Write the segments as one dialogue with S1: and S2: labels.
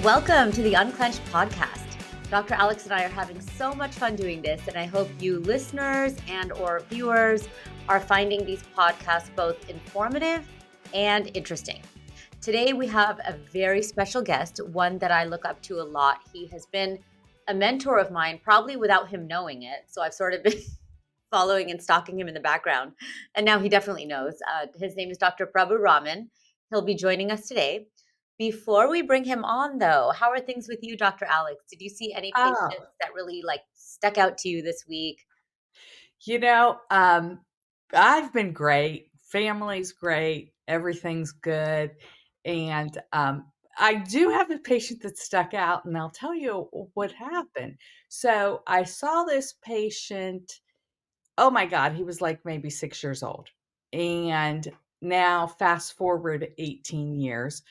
S1: Welcome to the Unclenched podcast. Dr. Alex and I are having so much fun doing this, and I hope you listeners and or viewers are finding these podcasts both informative and interesting. Today we have a very special guest, one that I look up to a lot. He has been a mentor of mine, probably without him knowing it. So I've sort of been following and stalking him in the background, and now he definitely knows. His name is Dr. Prabu Raman. He'll be joining us today. Before we bring him on, though, how are things with you, Dr. Alex? Did you see any
S2: Oh,
S1: patients that really stuck out to you this week?
S2: you know, um, I've been great. Family's great. Everything's good. And I do have a patient that stuck out, and I'll tell you what happened. So I saw this patient. Oh my God, he was like maybe 6 years old. And now, fast forward 18 years,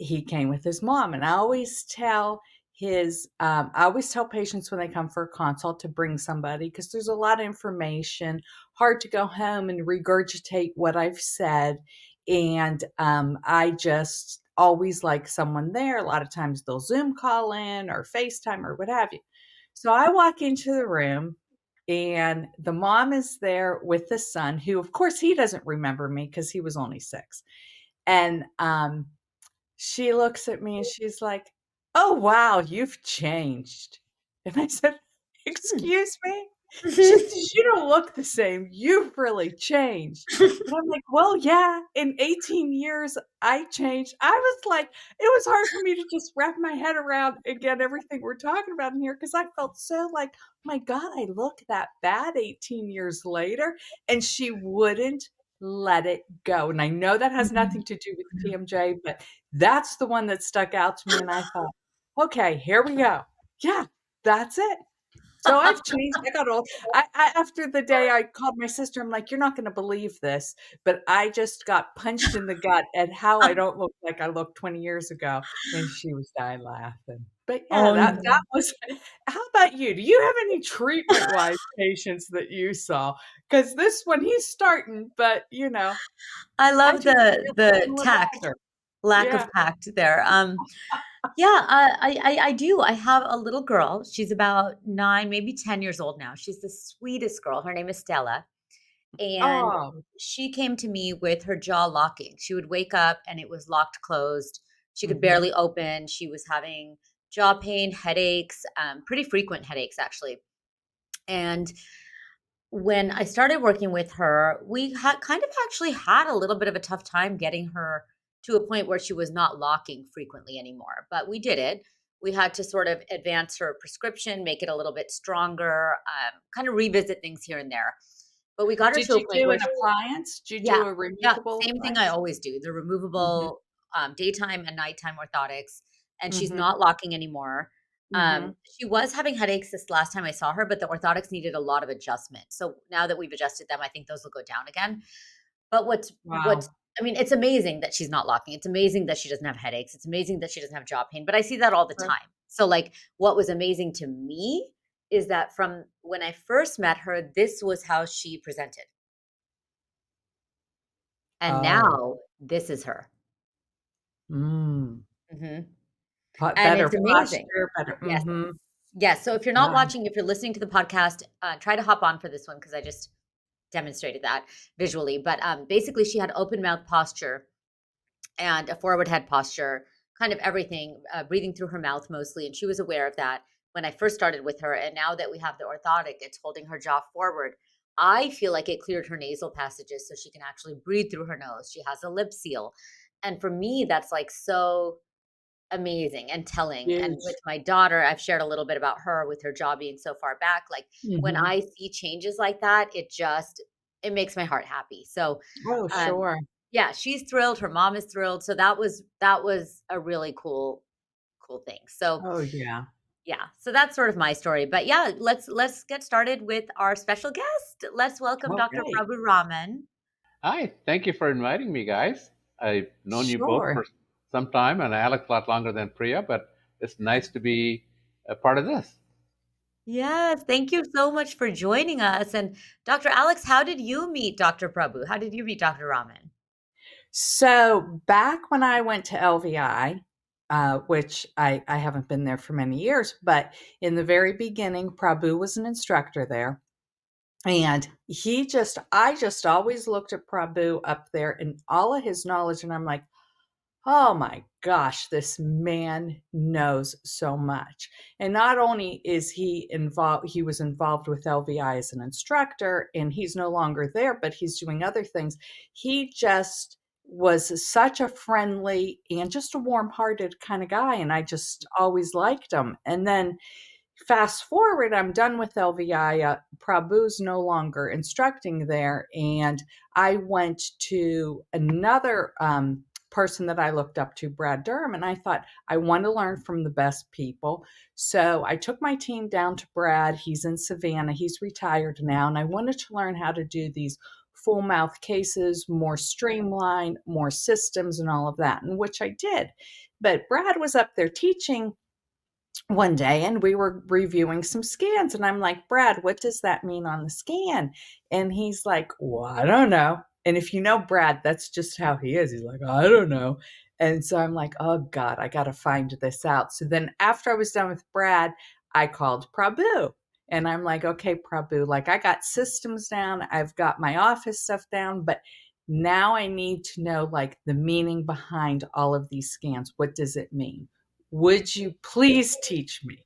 S2: he came with his mom. And I always tell patients when they come for a consult to bring somebody because there's a lot of information, hard to go home and regurgitate what I've said. And I just always like someone there. A lot of times they'll Zoom call in or FaceTime or what have you. So I walk into the room and the mom is there with the son, who, of course, he doesn't remember me because he was only 6. And she looks at me and she's like, "Oh, wow, you've changed." And I said, "Excuse me?" She said, "You don't look the same. You've really changed." And I'm like, "Well, yeah, in 18 years, I changed." I was like, it was hard for me to just wrap my head around again everything we're talking about in here because I felt so like, my God, I look that bad 18 years later. And she wouldn't let it go. And I know that has nothing to do with TMJ, but that's the one that stuck out to me. And I thought, okay, here we go. Yeah, that's it. So I've changed. I got old. After the day I called my sister, I'm like, "You're not going to believe this, but I just got punched in the gut at how I don't look like I looked 20 years ago." And she was dying laughing. But yeah,
S1: Oh,
S2: that was. How about you? Do you have any treatment-wise patients that you saw? Because this one, he's starting, but
S1: I
S2: I
S1: love
S2: just
S1: the
S2: feel like
S1: the
S2: a little
S1: tact,
S2: older.
S1: lack of
S2: Yeah.
S1: tact there. Yeah, I do. I have a little girl. She's about 9, maybe 10 years old now. She's the sweetest girl. Her name is Stella. And
S2: Oh.
S1: she came to me with her jaw locking. She would wake up and it was locked closed. She could
S2: Mhm.
S1: barely open. She was having jaw pain, headaches, pretty frequent headaches, actually. And when I started working with her, we had kind of actually had a little bit of a tough time getting her to a point where she was not locking frequently anymore. But we did it. We had to sort of advance her prescription, make it a little bit stronger, kind of revisit things here and there. But we got her
S2: Did
S1: to a
S2: you
S1: point
S2: do
S1: where
S2: an appliance? Did you
S1: yeah,
S2: do a
S1: yeah,
S2: removable
S1: same thing I
S2: appliance?
S1: always do, the
S2: Mhm.
S1: removable, daytime and nighttime orthotics, and she's
S2: Mhm.
S1: not locking anymore.
S2: Mhm.
S1: She was having headaches this last time I saw her, but the orthotics needed a lot of adjustment. So now that we've adjusted them, I think those will go down again. But what's
S2: Wow.
S1: I mean, it's amazing that she's not locking. It's amazing that she doesn't have headaches. It's amazing that she doesn't have jaw pain, but I see that all the
S2: Right.
S1: time. So like what was amazing to me is that from when I first met her, this was how she presented. And
S2: Oh.
S1: now this is her.
S2: Mm.
S1: Mhm. And
S2: Better
S1: it's amazing.
S2: posture, better
S1: Yes.
S2: mhm.
S1: Yes, so if you're not
S2: Wow.
S1: watching, if you're listening to the podcast, try to hop on for this one because I just demonstrated that visually, but, basically, she had open mouth posture and a forward head posture, kind of everything, breathing through her mouth mostly, and she was aware of that when I first started with her, and now that we have the orthotic, it's holding her jaw forward. I feel like it cleared her nasal passages so she can actually breathe through her nose. She has a lip seal, and for me, that's, like, so amazing and telling, and with
S2: Huge.
S1: my daughter, I've shared a little bit about her with her jaw being so far back, like, when
S2: Mhm.
S1: I see changes like that, it makes my heart happy, so,
S2: Oh,
S1: um,
S2: sure.
S1: yeah, she's thrilled, her mom is thrilled, so that was a really cool thing, so,
S2: Oh, yeah.
S1: yeah, so that's sort of my story, but yeah, let's get started with our special guest. Let's welcome Dr.
S2: Okay.
S1: Prabu Raman.
S3: Hi, thank you for inviting me, guys. I've known you both
S2: Sure.
S3: for some time, and Alex a lot longer than Priya, but it's nice to be a part of this.
S1: Yes, thank you so much for joining us, and Dr. Alex, how did you meet Dr. Prabhu? How did you meet Dr. Raman?
S2: So, back when I went to LVI, which I haven't been there for many years. But in the very beginning, Prabu was an instructor there. And I just always looked at Prabu up there and all of his knowledge. And I'm like, oh my gosh, this man knows so much. And not only is he was involved with LVI as an instructor and he's no longer there, but he's doing other things. He just was such a friendly and just a warm-hearted kind of guy. And I just always liked him. And then fast forward, I'm done with LVI. Prabu's no longer instructing there. And I went to another person that I looked up to, Brad Durham, and I thought, I want to learn from the best people. So I took my team down to Brad. He's in Savannah. He's retired now. And I wanted to learn how to do these full mouth cases, more streamlined, more systems, and all of that, and which I did. But Brad was up there teaching one day and we were reviewing some scans and I'm like, Brad, what does that mean on the scan? And he's like, well, I don't know. And if you know Brad, that's just how he is. He's like, I don't know. And so I'm like, oh God, I got to find this out. So then after I was done with Brad, I called Prabu and I'm like, okay, Prabu, like I got systems down. I've got my office stuff down, but now I need to know like the meaning behind all of these scans. What does it mean? Would you please teach me?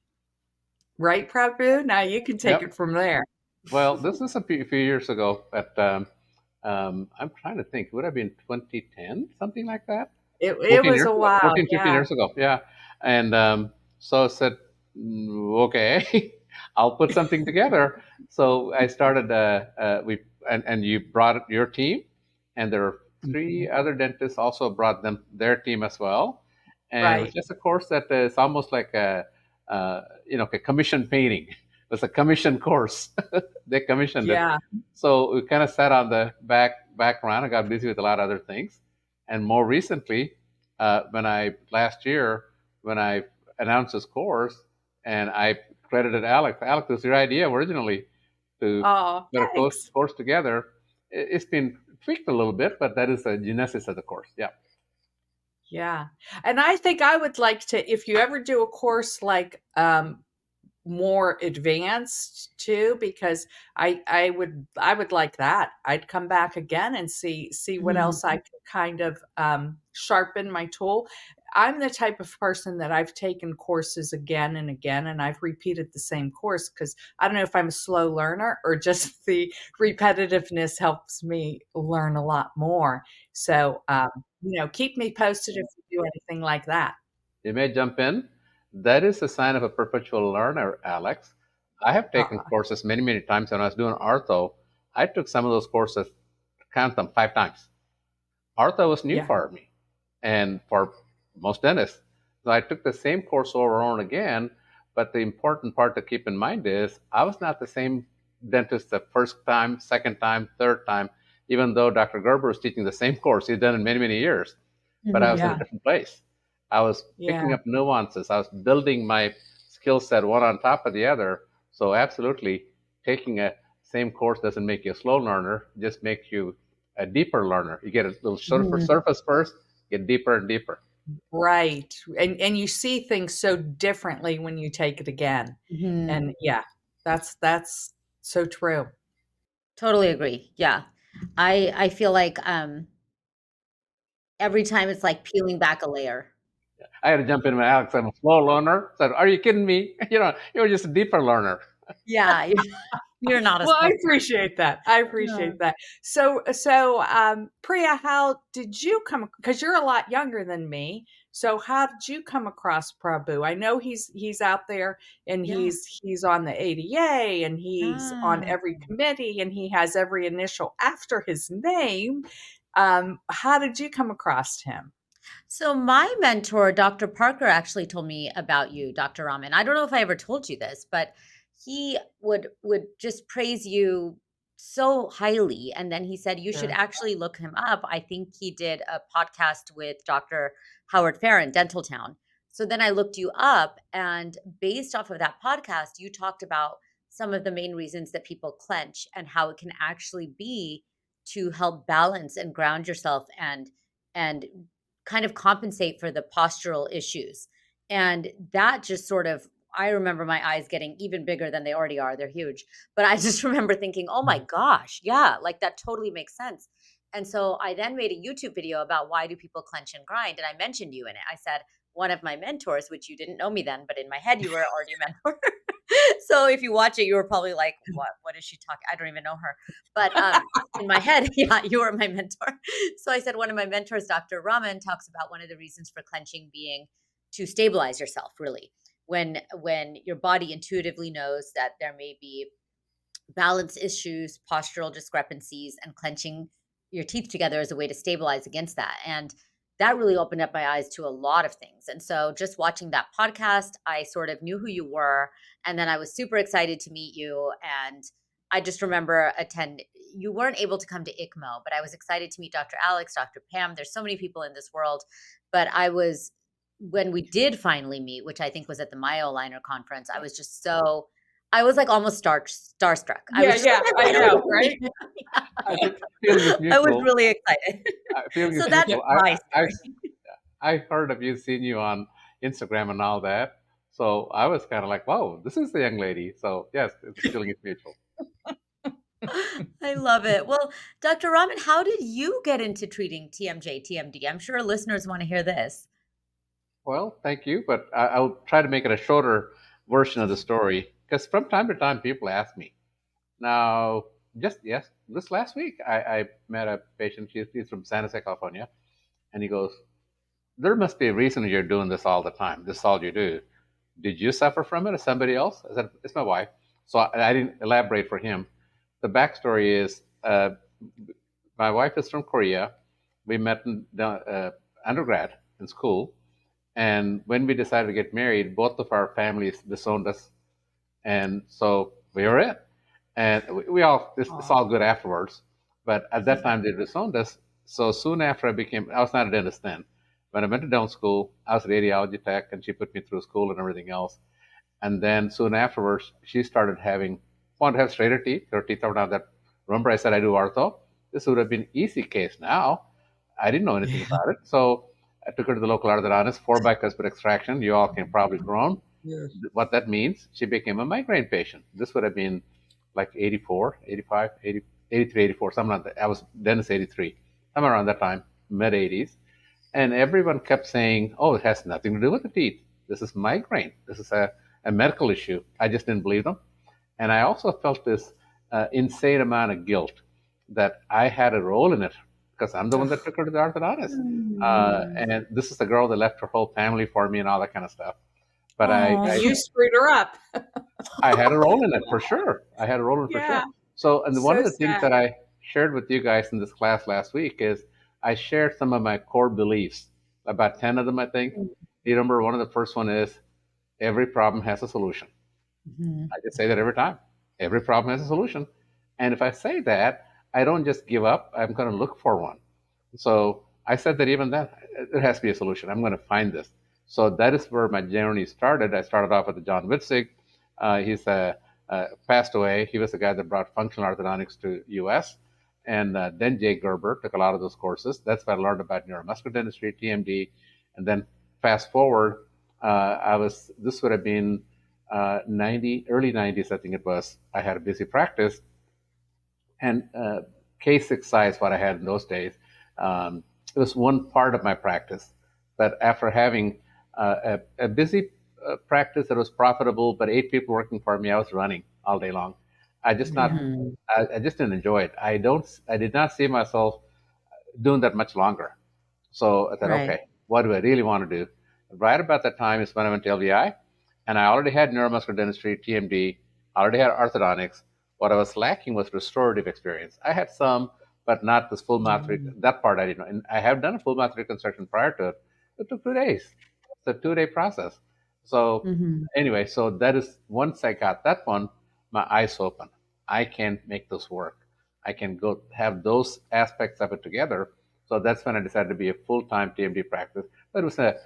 S2: Right, Prabu? Now you can take
S3: Yep.
S2: it from there.
S3: Well, this is a few years ago. I'm trying to think. Would have been 2010, something like that.
S2: It
S3: 14
S2: was
S3: years
S2: a
S3: ago.
S2: while,
S3: 14, 15
S2: yeah.
S3: years ago. Yeah. And so I said, okay, I'll put something together. So I started. And you brought your team, and there are three
S2: Mhm.
S3: other dentists also brought their team as well. And it was
S2: Right.
S3: just a course that is almost like a commission painting. It was a commission course. They commissioned it.
S2: Yeah.
S3: So we kind of sat on the background. I got busy with a lot of other things. And more recently, last year when I announced this course, and I credited Alex. Alex, it was your idea originally to
S2: Oh,
S3: put a
S2: thanks.
S3: course together. It's been tweaked a little bit, but that is the genesis of the course. Yeah.
S2: Yeah. And I think I would like to, if you ever do a course like more advanced too, because I would like that. I'd come back again and see what
S1: Mhm.
S2: else I could kind of sharpen my tool. I'm the type of person that I've taken courses again and again, and I've repeated the same course because I don't know if I'm a slow learner or just the repetitiveness helps me learn a lot more. So, keep me posted if you do anything like that.
S3: You may jump in. That is a sign of a perpetual learner, Alex. I have taken
S2: Uh,
S3: courses many, many times. When I was doing ortho, I took some of those courses, count them 5 times. Ortho was new
S2: yeah.
S3: for me and for most dentists. So I took the same course over and over again. But the important part to keep in mind is I was not the same dentist the first time, second time, third time, even though Dr. Gerber was teaching the same course. He'd done it many, many years, but I
S1: Mhm.
S3: was in a
S2: Yeah.
S3: different place. I was
S2: Yeah.
S3: picking up nuances. I was building my skill set one on top of the other. So absolutely, taking a same course doesn't make you a slow learner, just makes you a deeper learner. You get a little
S1: Mhm.
S3: surface first, get deeper and deeper.
S2: Right, and you see things so differently when you take it again,
S1: Mhm.
S2: and yeah, that's so true.
S1: Totally agree. Yeah. I feel like, every time it's like peeling back a layer.
S3: I had to jump in with Alex. I'm a slow learner. Said, "Are you kidding me? You're just a deeper learner."
S1: Yeah, you're not a
S2: Well, I
S1: slow.
S2: appreciate that. I
S1: Yeah.
S2: appreciate that. So, Priya, how did you come? Because you're a lot younger than me. So, how did you come across Prabhu? I know he's out there and
S1: Yeah.
S2: he's on the ADA and he's on
S1: Yeah.
S2: every committee and he has every initial after his name. How did you come across him?
S1: So my mentor, Dr. Parker, actually told me about you, Dr. Raman. I don't know if I ever told you this, but he would just praise you so highly. And then he said you should
S2: Sure.
S1: actually look him up. I think he did a podcast with Dr. Howard Farron, Dental Town. So then I looked you up, and based off of that podcast, you talked about some of the main reasons that people clench and how it can actually be to help balance and ground yourself and kind of compensate for the postural issues. And that just sort of, I remember my eyes getting even bigger than they already are. They're huge. But I just remember thinking, oh my gosh, yeah, like that totally makes sense. And so I then made a YouTube video about why do people clench and grind. And I mentioned you in it. I said, one of my mentors, which you didn't know me then, but in my head, you were already a mentor. So if you watch it, you were probably like, what is she talking? I don't even know her. But in my head, yeah, you were my mentor. So I said one of my mentors, Dr. Raman, talks about one of the reasons for clenching being to stabilize yourself, really. When your body intuitively knows that there may be balance issues, postural discrepancies, and clenching your teeth together is a way to stabilize against that. And that really opened up my eyes to a lot of things. And so just watching that podcast, I sort of knew who you were. And then I was super excited to meet you. And I just remember you weren't able to come to ICMO, but I was excited to meet Dr. Alex, Dr. Pam. There's so many people in this world. But when we did finally meet, which I think was at the Myo-Aligner conference, I was like almost starstruck. I was
S2: I know, right?
S3: I think feeling is
S1: I was
S3: mutual.
S1: really excited.
S3: Feeling
S1: So
S3: is
S1: that's
S3: mutual.
S1: my
S3: I,
S1: story.
S3: I heard of you, seen you on Instagram and all that. So I was kind of like, whoa, this is the young lady. So yes, the feeling is mutual.
S1: I love it. Well, Dr. Raman, how did you get into treating TMJ, TMD? I'm sure listeners want to hear this.
S3: Well, thank you, but I'll try to make it a shorter version of the story because from time to time people ask me. Now, this last week I met a patient. He's from San Jose, California, and he goes, "There must be a reason you're doing this all the time. This is all you do. Did you suffer from it or somebody else?" I said, "It's my wife." So I didn't elaborate for him. The backstory is my wife is from Korea. We met in undergrad in school. And when we decided to get married, both of our families disowned us. And so we were it. And we all, it's all good afterwards. But at that time, they disowned us. So soon after I was not a dentist then. When I went to dental school, I was a radiology tech, and she put me through school and everything else. And then soon afterwards, she started wanted to have straighter teeth. Her teeth are not that. Remember, I said I do ortho. This would have been easy case now. I didn't know anything about it. So I took her to the local orthodontist, 4 bicuspid extraction. You all can probably groan.
S2: Yes.
S3: What that means, she became a migraine patient. This would have been like 84, 85, 80, 83, 84, something like that. I was dentist 83, somewhere around that time, mid 80s. And everyone kept saying, oh, it has nothing to do with the teeth. This is migraine. This is a medical issue. I just didn't believe them. And I also felt this insane amount of guilt that I had a role in it because I'm the one that took her to the orthodontist. And this is the girl that left her whole family for me and all that kind of stuff. But
S2: You screwed her up.
S3: I had a role in it for sure. I had a role in it for
S2: Yeah.
S3: sure. So, and one
S2: So
S3: of the things
S2: sad.
S3: that I shared with you guys in this class last week is I shared some of my core beliefs, about 10 of them, I think. You remember one of the first one is every problem has a solution.
S1: Mhm.
S3: I just say that every time. Every problem has a solution. And if I say that, I don't just give up. I'm going to look for one. So I said that even then, there has to be a solution. I'm going to find this. So that is where my journey started. I started off with John Witzig. He's passed away. He was the guy that brought functional orthodontics to U.S. And then Jay Gerber took a lot of those courses. That's where I learned about neuromuscular dentistry, TMD. And then fast forward, this would have been early 90s, I think it was. I had a busy practice. And K6 size, what I had in those days, it was one part of my practice. But after having a busy practice that was profitable, but 8 people working for me, I was running all day long. I just not,
S1: Mhm.
S3: I just didn't enjoy it. I did not see myself doing that much longer. So I said,
S1: Right.
S3: okay, what do I really want to do? Right about that time is when I went to LVI, and I already had neuromuscular dentistry, TMD, I already had orthodontics. What I was lacking was restorative experience. I had some, but not this full mouth. That part I didn't know. And I have done a full mouth reconstruction prior to it. It took 2 days. It's a 2-day process. So
S1: Mhm.
S3: anyway, so that is once I got that one, my eyes open. I can make this work. I can go have those aspects of it together. So that's when I decided to be a full-time TMD practice. But it was a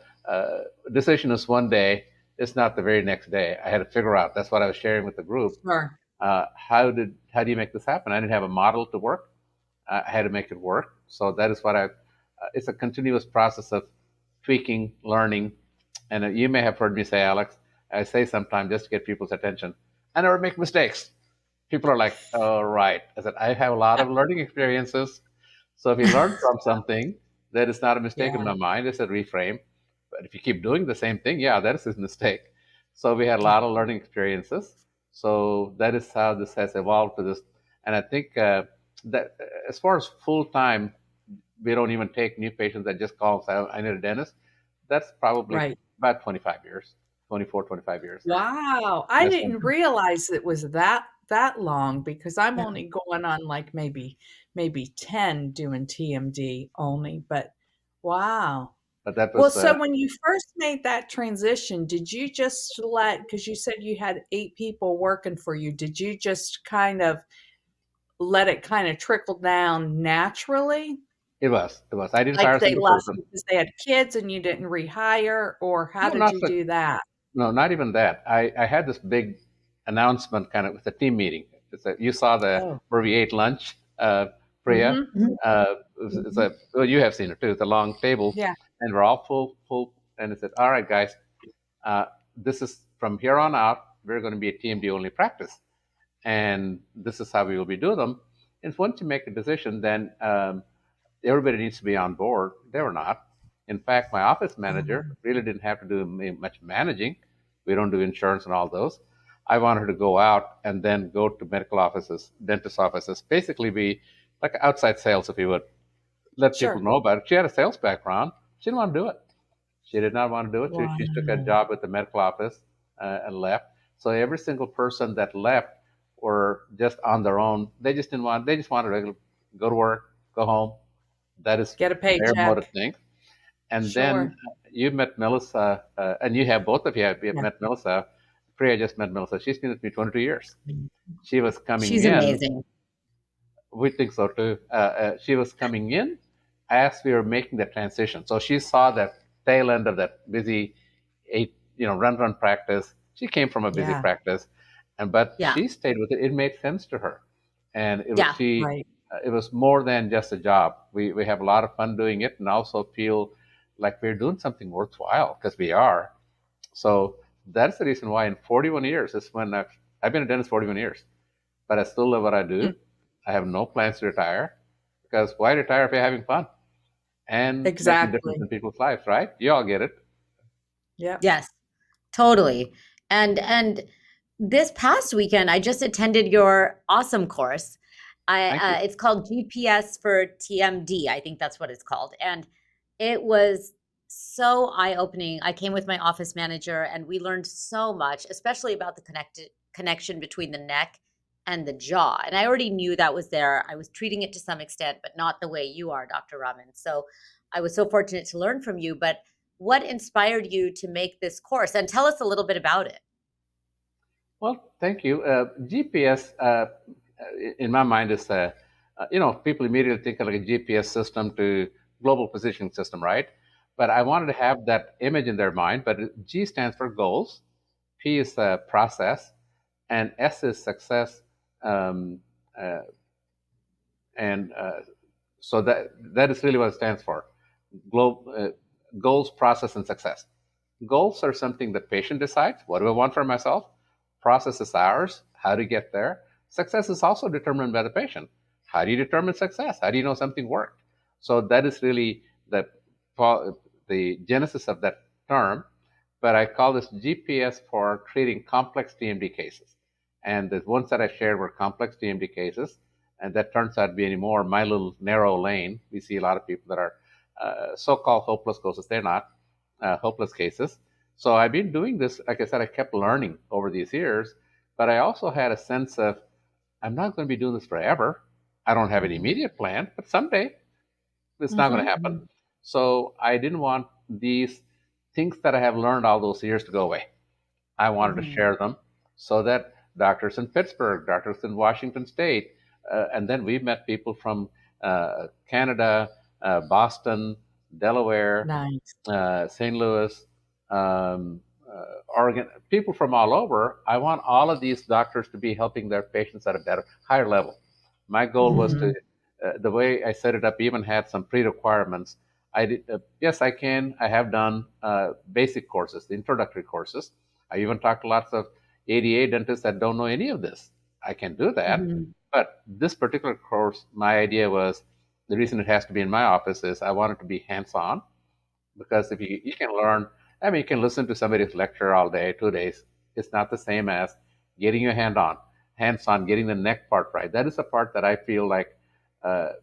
S3: decision is one day. It's not the very next day. I had to figure out. That's what I was sharing with the group.
S2: Sure.
S3: How do you make this happen? I didn't have a model to work. I had to make it work. So that is what it's a continuous process of tweaking, learning. And you may have heard me say, Alex, I say sometimes just to get people's attention, I never make mistakes. People are like, oh, right. I said, I have a lot of learning experiences. So if you learn from something, that is not a mistake in
S2: Yeah.
S3: my mind. It's a reframe. But if you keep doing the same thing, yeah, that is a mistake. So we had a lot of learning experiences. So that is how this has evolved to this. And I think that as far as full time, we don't even take new patients that just call and say, I need a dentist. That's probably
S2: Right.
S3: about 25 years, 24, 25 years.
S2: Wow. I
S3: That's
S2: didn't
S3: when,
S2: realize it was that long because I'm
S1: Yeah.
S2: only going on like maybe 10 doing TMD only, but wow.
S3: but that
S2: Well,
S3: was,
S2: so when you first made that transition, did you just because you said you had 8 people working for you, did you just kind of let it kind of trickle down naturally?
S3: it was. I didn't
S2: Like
S3: fire a
S2: they
S3: single
S2: left
S3: person.
S2: because they had kids and you didn't rehire, or how
S3: No,
S2: did
S3: not
S2: you
S3: the,
S2: do that?
S3: no, not even that. I had this big announcement kind of with a team meeting. You saw the
S2: Oh.
S3: where we ate lunch, Priya.
S2: Mm-hmm.
S1: Mhm.
S3: It's a, well, you have seen it too. It's a long table,
S2: Yeah.
S3: and we're all full. And it said, "All right, guys, uh, this is from here on out. We're going to be a TMD only practice, and this is how we will be doing them." And once you make a decision, then everybody needs to be on board. They were not. In fact, my office manager really didn't have to do much managing. We don't do insurance and all those. I wanted her to go out and then go to medical offices, dentist offices, basically be like outside sales, if you would, let people
S2: Sure.
S3: know about it. She had a sales background. She didn't want to do it. She did not want to do it.
S2: Wow.
S3: She took a job at the medical office and left. So every single person that left were just on their own. They just didn't want. They just wanted to go to work, go home. That is
S2: Get a
S3: their mode of
S2: paycheck.
S3: things. And then
S2: Sure.
S3: you met Melissa, and you have both of you have
S2: Yeah.
S3: met Melissa. Priya just met Melissa. She's been with me 22 years. She was coming
S1: She's
S3: in.
S1: amazing.
S3: We think so too. She was coming in as we were making the transition. So she saw the tail end of that busy run practice. She came from a busy
S2: Yeah.
S3: practice, but
S1: Yeah.
S3: she stayed with it. It made sense to her, and
S1: Yeah.
S2: Right.
S3: it was more than just a job. We have a lot of fun doing it, and also feel like we're doing something worthwhile because we are. So that's the reason why in 41 years is when I've been a dentist 41 years, but I still love what I do.
S2: Mm.
S3: I have no plans to retire because why retire if you're having fun and making difference
S2: Exactly.
S3: in people's lives, right? You all get it.
S2: Yep.
S1: Yes. Totally. And this past weekend, I just attended your awesome course.
S3: Thank you.
S1: It's called GPS for TMD. I think that's what it's called. And it was so eye-opening. I came with my office manager and we learned so much, especially about the connection between the neck and the jaw. And I already knew that was there. I was treating it to some extent, but not the way you are, Dr. Raman. So I was so fortunate to learn from you. But what inspired you to make this course? And tell us a little bit about it.
S3: Well, thank you. GPS, in my mind, is people immediately think of like a GPS system to global positioning system, right? But I wanted to have that image in their mind. But G stands for goals, P is process, and S is success. Um, uh, and So that is really what it stands for: goals, process, and success. Goals are something the patient decides. What do I want for myself? Process is ours. How to get there? Success is also determined by the patient. How do you determine success? How do you know something worked? So that is really the genesis of that term. But I call this GPS for treating complex TMD cases. And the ones that I shared were complex TMD cases. And that turns out to be anymore my little narrow lane. We see a lot of people that are so-called hopeless cases. They're not hopeless cases. So I've been doing this. Like I said, I kept learning over these years, but I also had a sense of I'm not going to be doing this forever. I don't have an immediate plan, but someday it's not going to
S2: Mm-hmm.
S3: happen. So I didn't want these things that I have learned all those years to go away. I wanted to
S2: Mm-hmm.
S3: share them so that doctors in Pittsburgh, doctors in Washington State, and then we've met people from Canada, Boston, Delaware,
S2: Nice.
S3: St. Louis, um, Oregon, people from all over. I want all of these doctors to be helping their patients at a higher level. My goal was
S2: Mm-hmm.
S3: to, the way I set it up, even had some pre-requirements. I did, yes, I can. I have done basic courses, the introductory courses. I even talked to lots of ADA dentists that don't know any of this. I can do that.
S2: Mhm.
S3: But this particular course, my idea was the reason it has to be in my office is I want it to be hands on, because if you can learn, I mean, you can listen to somebody's lecture all day, 2 days. It's not the same as getting your hands on, getting the neck part right. That is the part that I feel like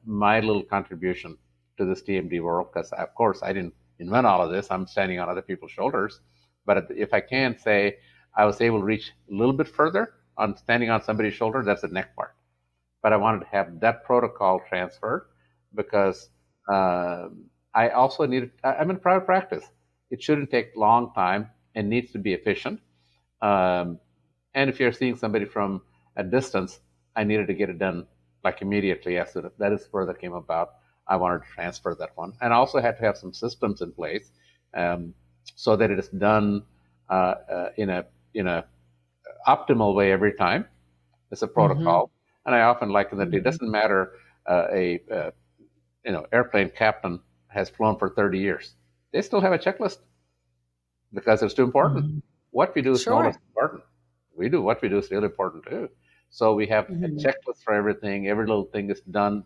S3: my little contribution to this TMD world, because of course I didn't invent all of this. I'm standing on other people's shoulders. But if I can say I was able to reach a little bit further on standing on somebody's shoulder, that's the neck part. But I wanted to have that protocol transferred because I also needed, I'm in private practice. It shouldn't take long time and needs to be efficient. Um, and if you're seeing somebody from a distance, I needed to get it done like immediately. Yes, that is where that came about. I wanted to transfer that one, and I also had to have some systems in place um, so that it is done in a optimal way every time. It's a
S2: Mhm.
S3: protocol, and I often liken that it
S2: Mhm.
S3: doesn't matter a airplane captain has flown for 30 years. They still have a checklist because it's too important.
S2: Mhm.
S3: What we do is no
S2: Sure.
S3: less important. We do what we do is really important too. So we have a
S2: Mhm.
S3: checklist for everything. Every little thing is done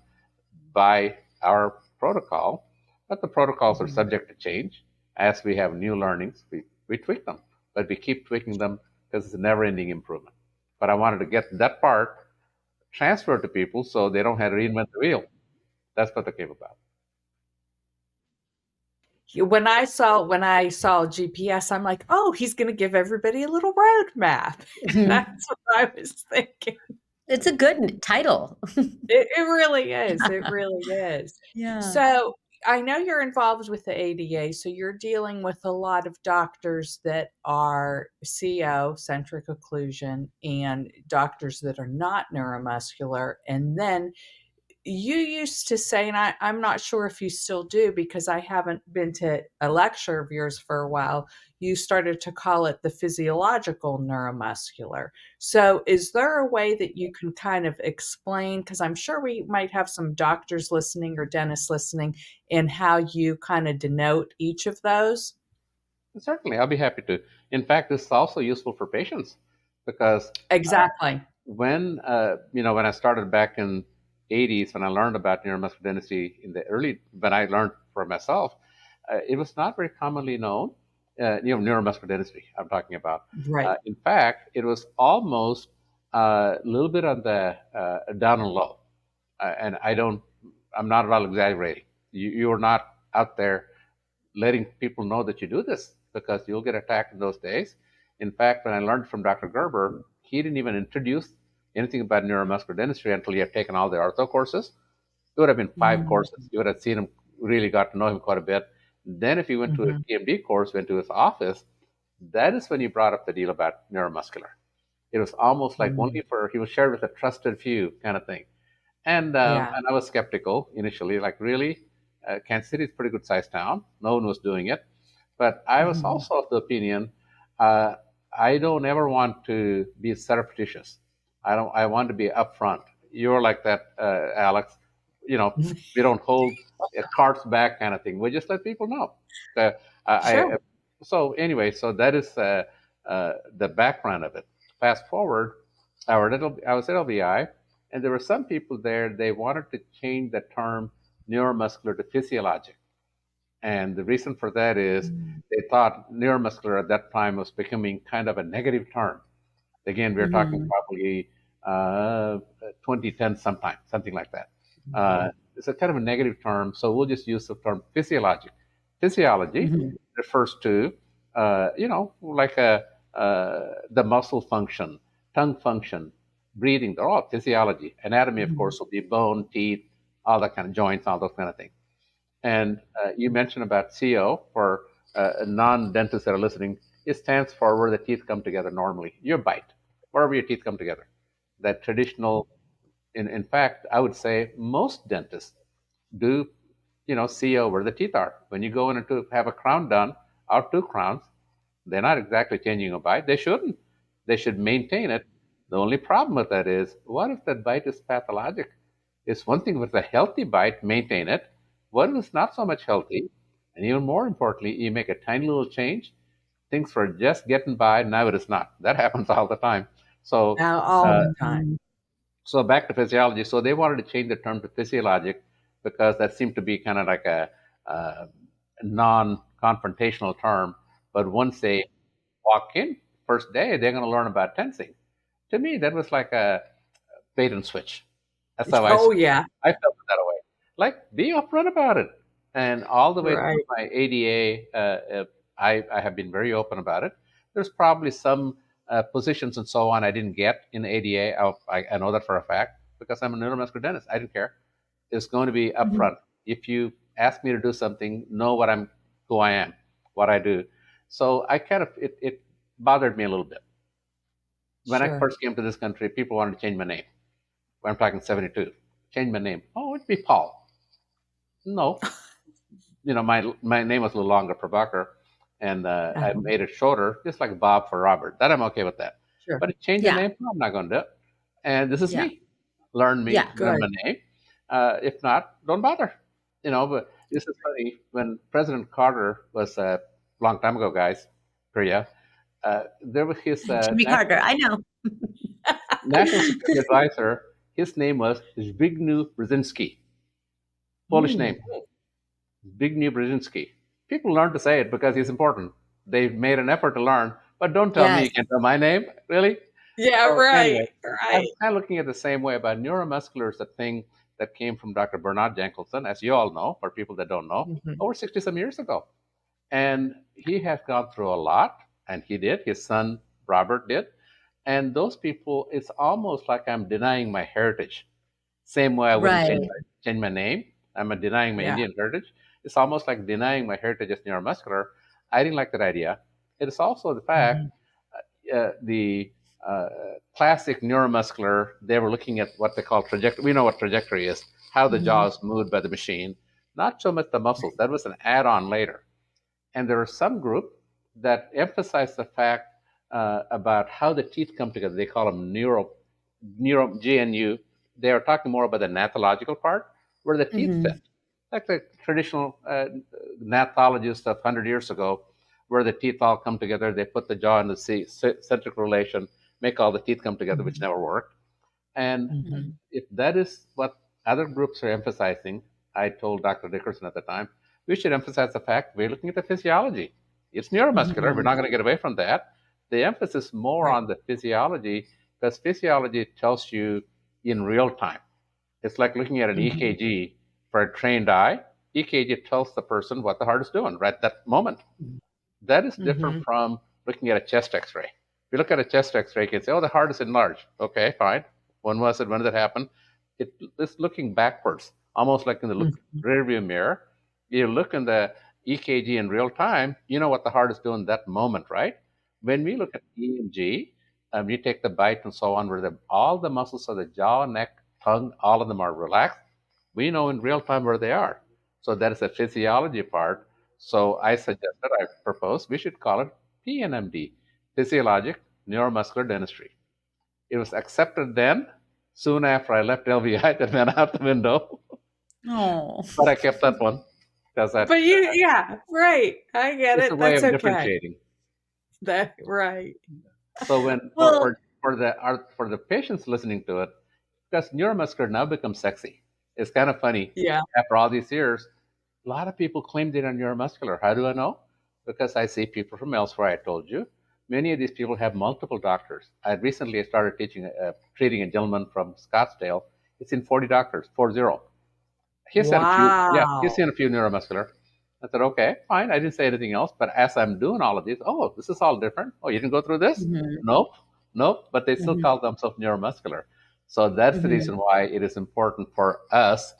S3: by our protocol, but the protocols are
S2: Mhm.
S3: subject to change. As we have new learnings, we tweak them, but we keep tweaking them because it's a never ending improvement. But I wanted to get that part transferred to people so they don't have to reinvent the wheel. That's what they came about.
S2: When I saw GPS, I'm like, "Oh, he's gonna give everybody a little roadmap." That's what I was thinking.
S1: It's a good title.
S2: It really is, it really is.
S1: Yeah.
S2: So, I know you're involved with the ADA, so you're dealing with a lot of doctors that are CO, centric occlusion, and doctors that are not neuromuscular, and then you used to say, and I'm not sure if you still do because I haven't been to a lecture of yours for a while. You started to call it the physiological neuromuscular. So, is there a way that you can kind of explain? Because I'm sure we might have some doctors listening or dentists listening, and how you kind of denote each of those?
S3: Certainly, I'll be happy to. In fact, this is also useful for patients because
S2: Exactly.
S3: when I started back in '80s, when I learned about neuromuscular dentistry in the early, when I learned for myself, it was not very commonly known. Neuromuscular dentistry I'm talking about.
S2: Right.
S3: In fact, it was almost a little bit on the down and low, and I'm not at all exaggerating. You're not out there letting people know that you do this because you'll get attacked in those days. In fact, when I learned from Dr. Gerber, he didn't even introduce anything about neuromuscular dentistry until he had taken all the ortho courses. It would have been 5 courses.
S2: Mhm.
S3: You would have seen him, really got to know him quite a bit. Then, if you went to a
S2: Mhm.
S3: TMD course, went to his office, that is when he brought up the deal about neuromuscular. It was almost like
S2: Mhm.
S3: only for, he was shared with a trusted few kind of thing.
S2: Yeah.
S3: And I was skeptical initially, like, really? Kansas City is a pretty good sized town. No one was doing it. But I was
S2: Mhm.
S3: also of the opinion uh, I don't ever want to be surreptitious. I want to be upfront. You're like that, Alex. We don't hold cards back kind of thing. We just let people know. Uh, I,
S2: Sure.
S3: so anyway, so that is the background of it. Fast forward, I was at LBI, and there were some people there. They wanted to change the term neuromuscular to physiologic. And the reason for that is
S2: Mm.
S3: they thought neuromuscular at that time was becoming kind of a negative term. Again, we're talking
S2: Mhm.
S3: probably 2010 sometime, something like that.
S2: Mhm.
S3: It's a kind of a negative term, so we'll just use the term physiologic. Physiology
S2: Mhm.
S3: refers to, like the muscle function, tongue function, breathing. They're all physiology. Anatomy, of
S2: Mhm.
S3: course, will be bone, teeth, all that kind of joints, all those kind of things. And you mentioned about CO for non-dentists that are listening. It stands for where the teeth come together normally. Your bite, wherever your teeth come together. That traditional. In fact, I would say most dentists do, CO where the teeth are. When you go in to have a crown done or two crowns, they're not exactly changing a bite. They shouldn't. They should maintain it. The only problem with that is, what if that bite is pathologic? It's one thing with a healthy bite, maintain it. What if it's not so much healthy? And even more importantly, you make a tiny little change, things were just getting by. Now it is not. That happens all the time. So,
S2: Now, all
S3: uh,
S2: the time.
S3: so back to physiology. So they wanted to change the term to physiologic because that seemed to be kind of like a non-confrontational term. But once they walk in, first day, they're going to learn about tensing. To me, that was like a bait and switch. That's how
S2: Oh, yeah.
S3: I felt it that way. Like, be upfront about it. And all the way
S2: Right.
S3: through my ADA, I have been very open about it. There's probably some positions and so on I didn't get in ADA. I know that for a fact because I'm a neuromuscular dentist. I didn't care. It's going to be
S2: Mhm.
S3: upfront. If you ask me to do something, know who I am, what I do. So I kind of, it bothered me a little bit. When I
S2: Sure.
S3: first came to this country, people wanted to change my name. I'm talking 72. Change my name. Oh, it'd be Paul. No, my name was a little longer, Prabhakar, and I
S2: Uh-huh.
S3: made it shorter, just like Bob for Robert. That I'm okay with that.
S2: Sure.
S3: But change the
S1: Yeah.
S3: name, no, I'm not going to do it. And this is
S1: Yeah.
S3: me. Learn
S1: Yeah.
S3: learn
S2: Good.
S3: my name. If not, don't bother. But this is funny. When President Carter was a long time ago, guys, Priya, there was his
S1: Jimmy Carter. I know.
S3: national security advisor. His name was Zbigniew Brzezinski. Polish
S2: Mm.
S3: name. Zbigniew Brzezinski. People learn to say it because he's important. They've made an effort to learn, but don't tell me
S1: Yes.
S3: you can tell my name, really?
S2: Yeah,
S3: So
S2: right.
S3: anyway, I'm
S2: Right.
S3: kind of looking at the same way about neuromuscular is a thing that came from Dr. Bernard Jenkelson, as you all know, for people that don't know,
S2: Mhm.
S3: over 60 some years ago. And he has gone through a lot, and he did. His son Robert did. And those people, it's almost like I'm denying my heritage. Same way I wouldn't
S1: Right.
S3: change my name. I'm denying my
S2: Yeah.
S3: Indian heritage. It's almost like denying my heritage as neuromuscular. I didn't like that idea. It is also the fact
S2: Mhm.
S3: the uh, classic neuromuscular, they were looking at what they call trajectory. We know what trajectory is, how the jaw
S2: Mhm.
S3: is moved by the machine, not so much the muscles. That was an add on later. And there are some group that emphasize the fact about how the teeth come together. They call them neuro GNU. They are talking more about the nathological part, where the teeth
S1: Hmm.
S3: fit, like the traditional nathologists of 100 years ago, where the teeth all come together. They put the jaw in the centric relation, make all the teeth come together, which
S2: Mhm.
S3: never worked. And
S2: Mhm.
S3: if that is what other groups are emphasizing, I told Dr. Dickerson at the time, we should emphasize the fact we're looking at the physiology. It's neuromuscular. We're
S2: Mhm.
S3: not going to get away from that. The emphasis more
S2: Right.
S3: on the physiology because physiology tells you in real time. It's like looking at an
S2: Mhm.
S3: EKG for a trained eye. EKG tells the person what the heart is doing right at that moment. That is different
S2: Mhm.
S3: from looking at a chest X-ray. If you look at a chest X-ray, you can say, "Oh, the heart is enlarged." Okay, fine. When was it? When did it happen? It's looking backwards, almost like in the
S2: Mhm.
S3: rearview mirror. You look in the EKG in real time. You know what the heart is doing that moment, right? When we look at EMG, you take the bite and so on, where all the muscles of the jaw, neck, tongue, all of them are relaxed. We know in real time where they are. So that is a physiology part. So I suggested, I proposed, we should call it PNMD, Physiologic Neuromuscular Dentistry. It was accepted then. Soon after I left LVI, that went out the window,
S1: Oh.
S3: but I kept that one because that
S2: But yeah, right. I get
S3: it's a
S2: it.
S3: way
S2: That's
S3: of
S2: okay.
S3: differentiating.
S2: That right.
S3: So when
S1: Well,
S3: for the patients listening to it, because neuromuscular now becomes sexy. It's kind of funny.
S2: Yeah.
S3: After all these years, a lot of people claim they're neuromuscular. How do I know? Because I see people from elsewhere. I told you, many of these people have multiple doctors. I recently started treating a gentleman from Scottsdale. It's in 40 doctors, 40. He's had a few, yeah, he's
S2: Wow.
S3: seen a few neuromuscular. I said, okay, fine. I didn't say anything else, but as I'm doing all of these, oh, this is all different. Oh, you didn't go through this?
S2: Mhm.
S3: Nope, nope. But they still
S2: Mhm.
S3: call themselves neuromuscular. So that's the
S2: Mhm.
S3: reason why it is important for us,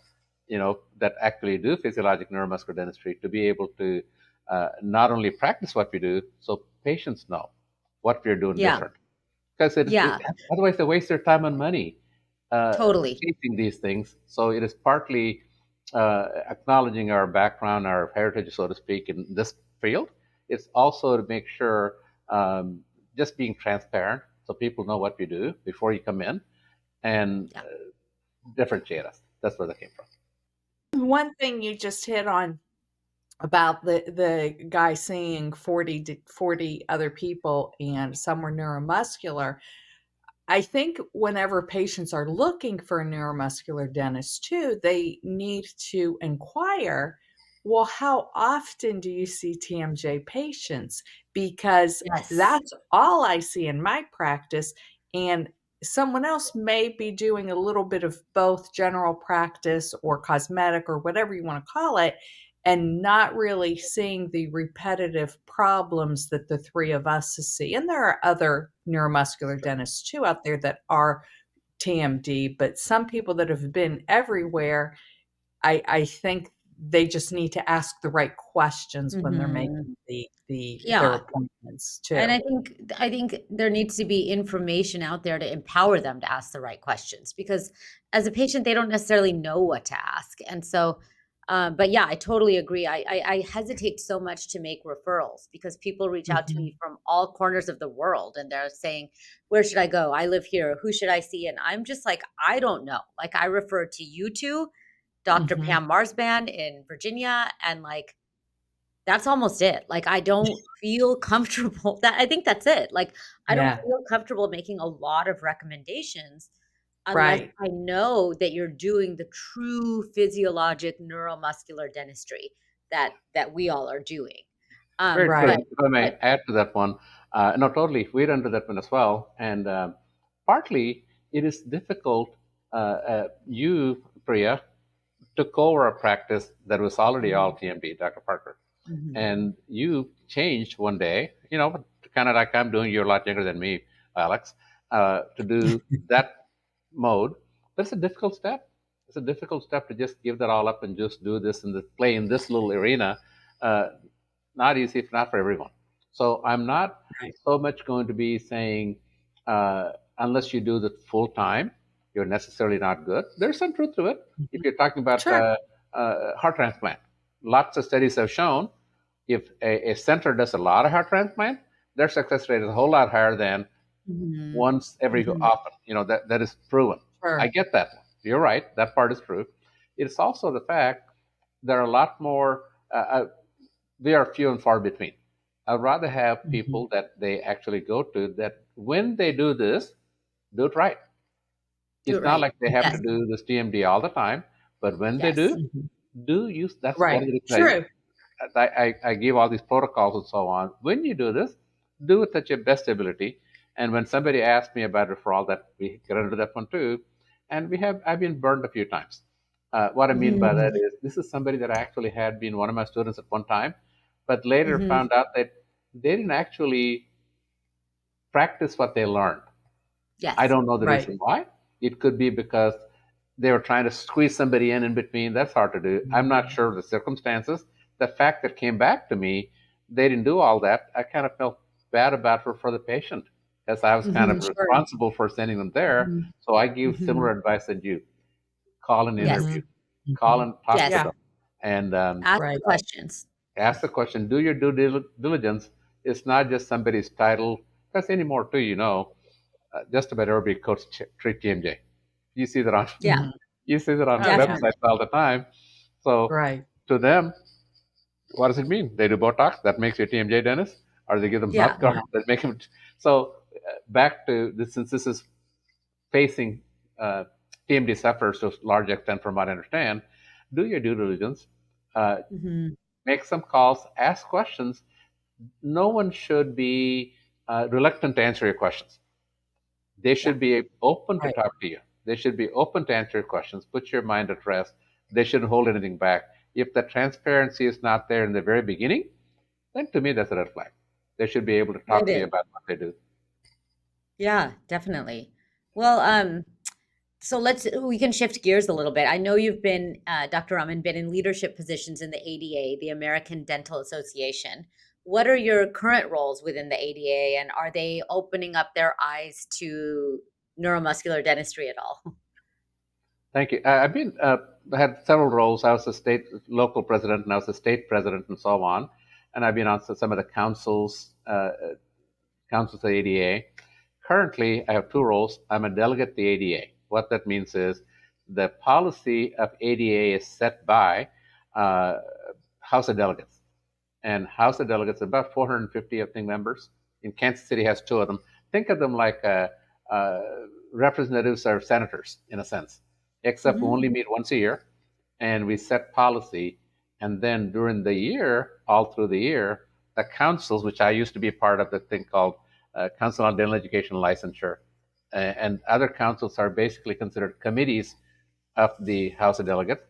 S3: that actually do physiologic neuromuscular dentistry to be able to not only practice what we do, so patients know what we're doing
S1: yeah.
S3: different. Because
S1: Yeah.
S3: otherwise they waste their time and money uh,
S1: Totally.
S3: chasing these things. So it is partly acknowledging our background, our heritage, so to speak, in this field. It's also to make sure just being transparent so people know what we do before you come in and
S1: Yeah.
S3: differentiate us. That's where that came from.
S2: One thing you just hit on about the guy seeing 40 other people and some were neuromuscular. I think whenever patients are looking for a neuromuscular dentist too, they need to inquire, well, how often do you see TMJ patients? Because
S1: Yes.
S2: that's all I see in my practice. And someone else may be doing a little bit of both general practice or cosmetic or whatever you want to call it, and not really seeing the repetitive problems that the three of us see. And there are other neuromuscular dentists too out there that are TMD, but some people that have been everywhere, I think they just need to ask the right questions when they're
S1: Mhm.
S2: making their
S1: Yeah.
S2: appointments
S1: And
S2: too.
S1: I think there needs to be information out there to empower them to ask the right questions because as a patient, they don't necessarily know what to ask. And so, but yeah, I totally agree. I hesitate so much to make referrals because people reach out to
S2: Mhm.
S1: me from all corners of the world and they're saying, where should I go? I live here. Who should I see? And I'm just like, I don't know. Like I refer to you two, Dr.
S2: Mhm.
S1: Pam Marsband in Virginia, and like that's almost it. Like, I don't feel comfortable that I think that's it. Like, I don't
S2: Yeah,
S1: feel comfortable making a lot of recommendations unless
S2: right.
S1: I know that you're doing the true physiologic neuromuscular dentistry that we all are doing.
S3: Very true.
S2: Right.
S1: But
S3: If I may
S1: but
S3: add to that one, no, totally, we run to that one as well. And partly it is difficult. You, Priya, took over a practice that was already all
S2: Mhm.
S3: TMD, Dr. Parker.
S2: Mhm.
S3: And you changed one day, kind of like I'm doing, you're a lot younger than me, Alex, to do that mode. But it's a difficult step. It's a difficult step to just give that all up and just do this and play in this little arena. Uh, Not easy, if not for everyone. So I'm not
S2: Right.
S3: so much going to be saying, unless you do the full time, you're necessarily not good. There's some truth to it. If
S2: Mhm.
S3: you're talking about
S2: Sure.
S3: heart transplant, lots of studies have shown if a center does a lot of heart transplant, their success rate is a whole lot higher than
S1: Mhm.
S3: once every
S2: Mhm.
S3: often. That is proven. I
S2: Sure.
S3: get that. You're right. That part is true. It's also the fact there are a lot more. They are few and far between. I'd rather have
S2: Mhm.
S3: people that they actually go to that when they do this, do it right.
S1: Do it
S3: It's not
S1: right.
S3: like they have to
S1: Yes,
S3: do this TMD all the time, but when they
S1: yes.
S3: do,
S2: Mhm.
S3: do use that's one
S2: Right.
S3: of the reasons
S2: True.
S3: I give all these protocols and so on. When you do this, do it at your best ability. And when somebody asks me about referral, that we get into that one too, and I've been burned a few times. What I mean by that
S2: Mhm.
S1: Mhm.
S3: is this is somebody that actually had been one of my students at one time, but later
S1: Mhm.
S3: found out that they didn't actually practice what they learned. I
S1: Yes.
S3: don't know the
S2: Right.
S3: reason why. It could be because they were trying to squeeze somebody in between. That's hard to do. I'm not
S2: Mhm.
S3: sure of the circumstances. The fact that came back to me, they didn't do all that. I kind of felt bad about for the patient as I was kind of
S1: Mhm.
S2: Sure.
S3: responsible for sending them there.
S2: Mhm.
S3: So I give similar
S2: Mhm.
S3: advice that you call and
S1: Yes.
S3: interview,
S2: Mhm.
S3: call
S2: Mhm.
S3: and talk to
S1: Yes.
S2: Yeah.
S3: them, and
S1: Ask the
S2: Right.
S1: questions.
S3: ask the question. Do your due diligence. It's not just somebody's title. Because anymore too, just about everybody coach treat TMJ. You see that on
S1: Yeah,
S2: Mhm.
S3: you see that on
S2: Oh, yeah.
S1: definitely.
S3: websites all the time. So
S2: Right.
S3: to them, what does it mean? They do Botox that makes you a TMJ dentist, or they give them
S1: Yeah.
S3: mouth guards
S2: Yeah.
S3: that make them. So back to this, since this is facing TMD sufferers to a large extent, from what I understand, do your due diligence, uh,
S1: Mhm.
S3: make some calls, ask questions. No one should be reluctant to answer your questions. They
S2: Yeah.
S3: should be open to
S2: Right.
S3: talk to you. They should be open to answer your questions. Put your mind at rest. They shouldn't hold anything back. If the transparency is not there in the very beginning, then to me that's a red flag. They should be able to
S1: It
S3: talk to you
S1: is.
S3: about what they do.
S1: Yeah, definitely. Well, so we can shift gears a little bit. I know you've been, Dr. Raman, been in leadership positions in the ADA, the American Dental Association. What are your current roles within the ADA, and are they opening up their eyes to neuromuscular dentistry at all?
S3: Thank you. I had several roles. I was a state local president, and I was a state president, and so on. And I've been on some of the councils of the ADA. Currently, I have two roles. I'm a delegate to the ADA. What that means is the policy of ADA is set by uh, House of Delegates. and House of Delegates, about 450, I think, members. In Kansas City has two of them. Think of them like uh, representatives or senators, in a sense, except we
S2: Mhm.
S3: only meet once a year, and we set policy. And then during the year, all through the year, the councils, which I used to be a part of, the thing called Council on Dental Education Licensure, and other councils are basically considered committees of the House of Delegates.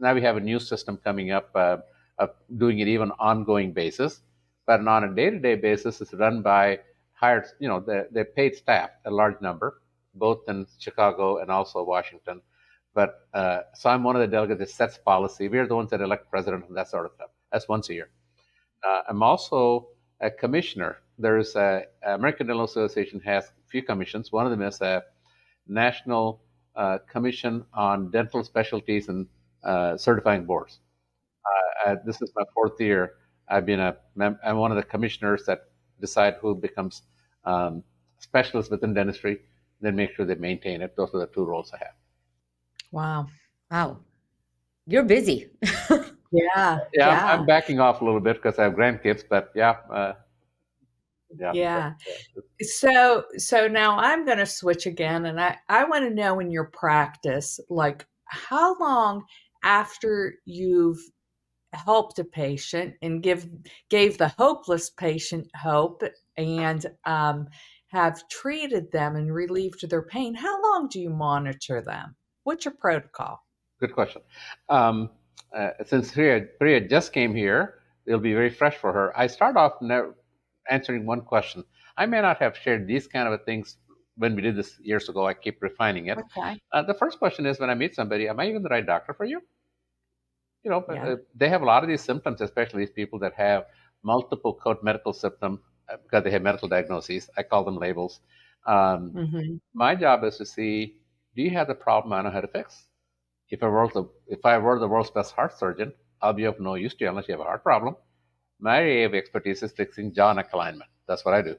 S3: Now we have a new system coming up of doing it even ongoing basis, but on a day-to-day basis, it's run by hired, the paid staff, a large number, both in Chicago and also Washington. But so I'm one of the delegates that sets policy. We're the ones that elect president and that sort of stuff. That's once a year. I'm also a commissioner. There's a American Dental Association has a few commissions. One of them is a National Commission on Dental Specialties and Certifying Boards. This is my fourth year. I'm one of the commissioners that decide who becomes specialists within dentistry, then make sure they maintain it. Those are the two roles I have.
S2: Wow.
S1: Wow. You're busy.
S2: Yeah.
S3: Yeah, I'm
S2: Yeah.
S3: backing off a little bit because I have grandkids, but yeah, yeah.
S2: Yeah. So now I'm going to switch again, and I want to know in your practice, like how long after you've helped a patient and gave the hopeless patient hope and have treated them and relieved their pain, how long do you monitor them? What's your protocol?
S3: Good question. Um, since Priya just came here, it'll be very fresh for her. I start off answering one question. I may not have shared these kind of things when we did this years ago. I keep refining it.
S2: Okay.
S3: The first question is when I meet somebody, am I even the right doctor for you?
S2: Yeah.
S3: They have a lot of these symptoms, especially these people that have multiple quote medical symptoms because they have medical diagnoses. I call them labels. Um,
S2: Hmm.
S3: my job is to see, do you have the problem I know how to fix? If I were the world's best heart surgeon, I'll be of no use to you unless you have a heart problem. My area of expertise is fixing jaw neck alignment. That's what I do.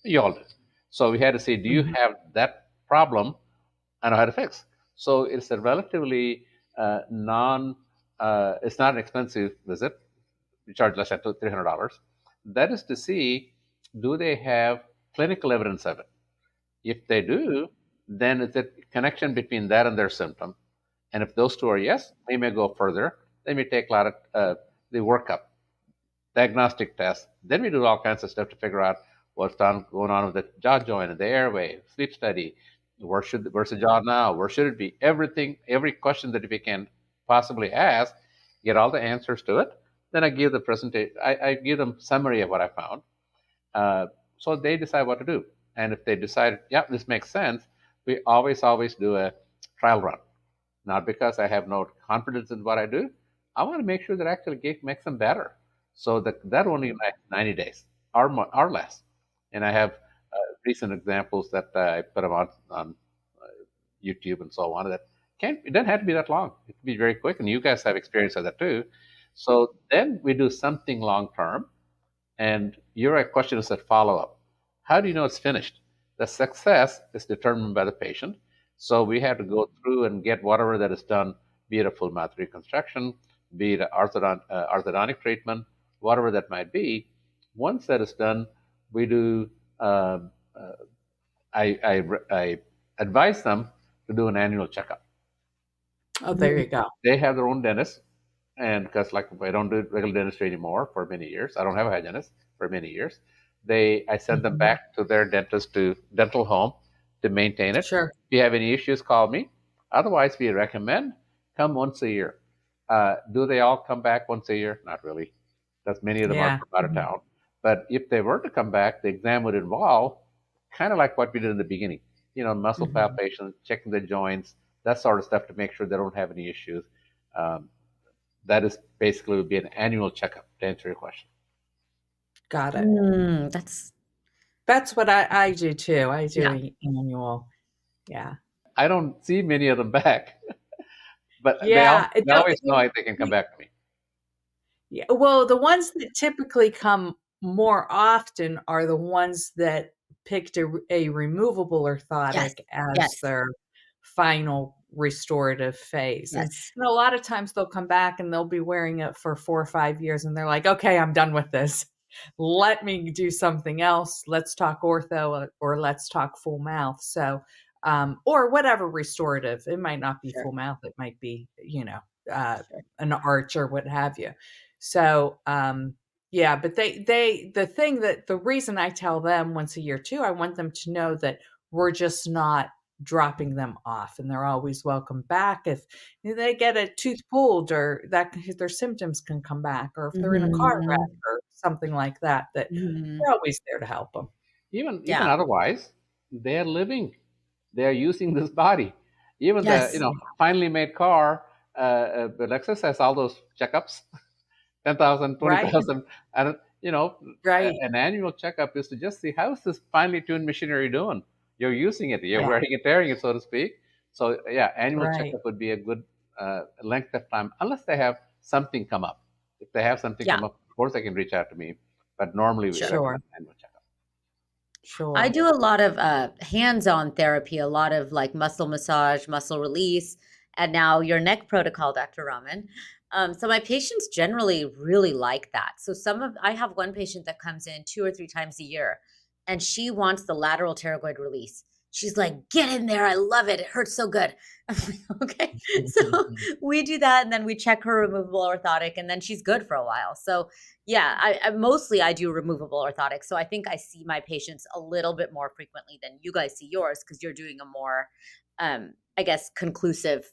S3: You all do. So we had to see, do you
S2: Hmm.
S3: have that problem I know how to fix? So it's a relatively non, it's not an expensive visit. We charge less than $300. That is to see, do they have clinical evidence of it? If they do, then it's a connection between that and their symptom. And if those two are yes, they may go further. They may take a lot of the workup, diagnostic tests. Then we do all kinds of stuff to figure out going on with the jaw joint and the airway, sleep study. Where's the jaw now? Where should it be? Everything, every question that we can possibly ask, get all the answers to it. Then I give the presentation. I give them summary of what I found. Uh, so they decide what to do. And if they decide, yeah, this makes sense, we always do a trial run. Not because I have no confidence in what I do. I want to make sure that I actually makes them better. So that only lasts 90 days or less. And I have recent examples that I put them on YouTube and so on. It doesn't have to be that long. It can be very quick. And you guys have experience of that too. So then we do something long term. And your question is that follow up. How do you know it's finished? The success is determined by the patient. So we have to go through and get whatever that is done, be it a full mouth reconstruction, be it orthodontic treatment, whatever that might be. Once that is done, we do. Uh, uh, I advise them to do an annual checkup.
S2: Oh, there you go.
S3: They have their own dentist, and because like I don't do regular dentistry anymore for many years, I don't have a hygienist for many years. I send them
S2: Hmm.
S3: back to their dentist to dental home to maintain it.
S2: Sure.
S3: If you have any issues, call me. Otherwise, we recommend come once a year. Do they all come back once a year? Not really, because many of them are
S2: Yeah.
S3: from out of
S2: Mhm.
S3: town. But if they were to come back, the exam would involve kind of like what we did in the beginning. Muscle
S2: Mhm.
S3: palpation, checking the joints, that sort of stuff to make sure they don't have any issues. Um, that is basically would be an annual checkup to answer your question.
S2: Got it.
S1: That's
S2: That's what I do too. I do
S1: yeah.
S2: an annual. Yeah.
S3: I don't see many of them back, but
S2: Yeah.
S3: they always know they can come back to me.
S2: Yeah, well, the ones that typically come more often are the ones that picked a removable
S1: Yes.
S2: orthotic as
S1: Yes.
S2: their final restorative phase.
S1: Yes.
S2: And a lot of times they'll come back and they'll be wearing it for 4 or 5 years and they're like, okay, I'm done with this. Let me do something else. Let's talk ortho or let's talk full mouth. So, or whatever restorative. It might not be
S1: Sure.
S2: full mouth. It might be,
S1: Sure.
S2: an arch or what have you. So, yeah, but the reason I tell them once a year too, I want them to know that we're just not dropping them off and they're always welcome back if they get a tooth pulled or that their symptoms can come back, or if they're in a car wreck
S1: Mhm.
S2: or something like that, that
S1: Mhm.
S2: we're always there to help them.
S3: Even
S1: Yeah.
S3: otherwise, they're living, they're using this body. Even the
S1: Yes.
S3: finally made car, the Lexus has all those checkups, 10,000,
S2: Right,
S3: 20,000, and
S2: right.
S3: an annual checkup is to just see how's this finely tuned machinery doing. You're using it, you're
S2: Yeah,
S3: wearing it, tearing it, so to speak. So yeah, annual
S2: right.
S3: checkup would be a good length of time, unless they have something come up. If they have something
S1: Yeah.
S3: come up, of course they can reach out to me. But normally we
S1: Sure.
S2: Sure,
S3: recommend annual checkup.
S1: I
S2: sure.
S1: do a lot of hands-on therapy, a lot of like muscle massage, muscle release, and now your neck protocol, Dr. Raman. So my patients generally really like that. So I have one patient that comes in 2 or 3 times a year, and she wants the lateral pterygoid release. She's like, "Get in there! I love it. It hurts so good." I'm like, okay, so we do that, and then we check her removable orthotic, and then she's good for a while. So yeah, I do removable orthotics, so I think I see my patients a little bit more frequently than you guys see yours because you're doing a more, I guess, conclusive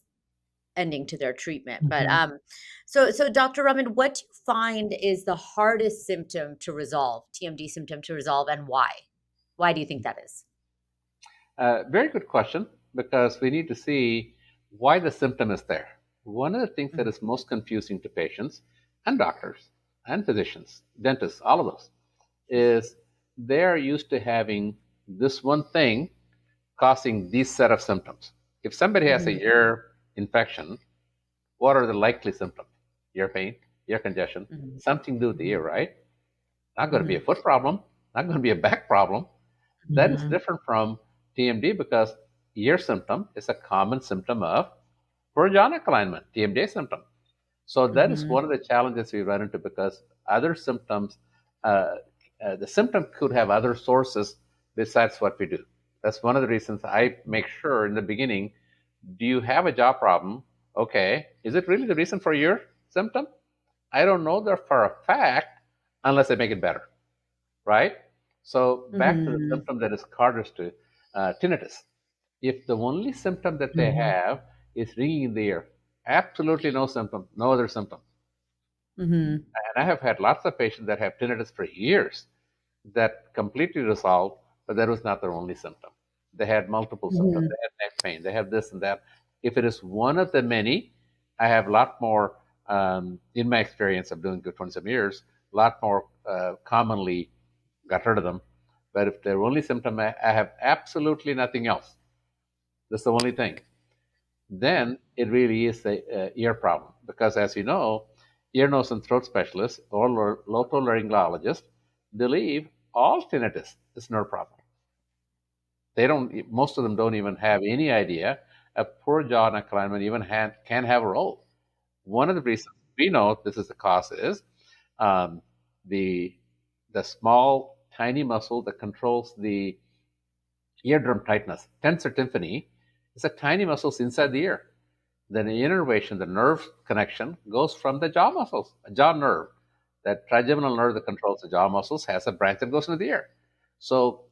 S1: ending to their treatment. But
S2: Mhm.
S1: so Dr. Raman, what do you find is the hardest symptom to resolve, TMD symptom to resolve, and why? Why do you think that is?
S3: Very good question, because we need to see why the symptom is there. One of the things that
S1: Mhm,
S3: is most confusing to patients and doctors and physicians, dentists, all of us, is they're used to having this one thing causing these set of symptoms. If somebody has a
S1: mhm,
S3: ear infection, what are the likely symptoms? Ear pain, ear congestion,
S1: mhm,
S3: something to do with the ear,
S1: mhm,
S3: right? Not going to be a
S1: mhm,
S3: foot problem, not going to be a back problem. That is
S1: mhm,
S3: different from TMD, because ear symptom is a common symptom of progenic alignment, TMJ symptom. So that is
S1: mhm,
S3: one of the challenges we run into, because other symptoms, uh, the symptom could have other sources besides what we do. That's one of the reasons I make sure in the beginning, do you have a jaw problem? Okay, is it really the reason for your symptom? I don't know that for a fact unless I make it better, right? So back to the
S1: mhm,
S3: symptom that is hardest to tinnitus. If the only symptom that they
S2: Mhm.
S3: have is ringing in the ear, absolutely no symptom, no other symptom.
S1: mhm,
S3: And I have had lots of patients that have tinnitus for years that completely resolved, but that was not their only symptom. They had multiple symptoms.
S1: mhm,
S3: They had neck pain. They have this and that. If it is one of the many, I have a lot more, in my experience of doing good 27 years, a lot more commonly got rid of them. But if they're only symptom, I have absolutely nothing else. That's the only thing. Then it really is the ear problem. Because as you know, ear, nose, and throat specialists or otolaryngologists believe all tinnitus is nerve problem. They don't. Most of them don't even have any idea a poor jaw neck alignment even can have a role. One of the reasons we know this is the cause is um, the the small tiny muscle that controls the eardrum tightness, tensor tympani, is a tiny muscle inside the ear. Then the innervation, the nerve connection, goes from the jaw muscles, a jaw nerve. That trigeminal nerve that controls the jaw muscles has a branch that goes into the ear. So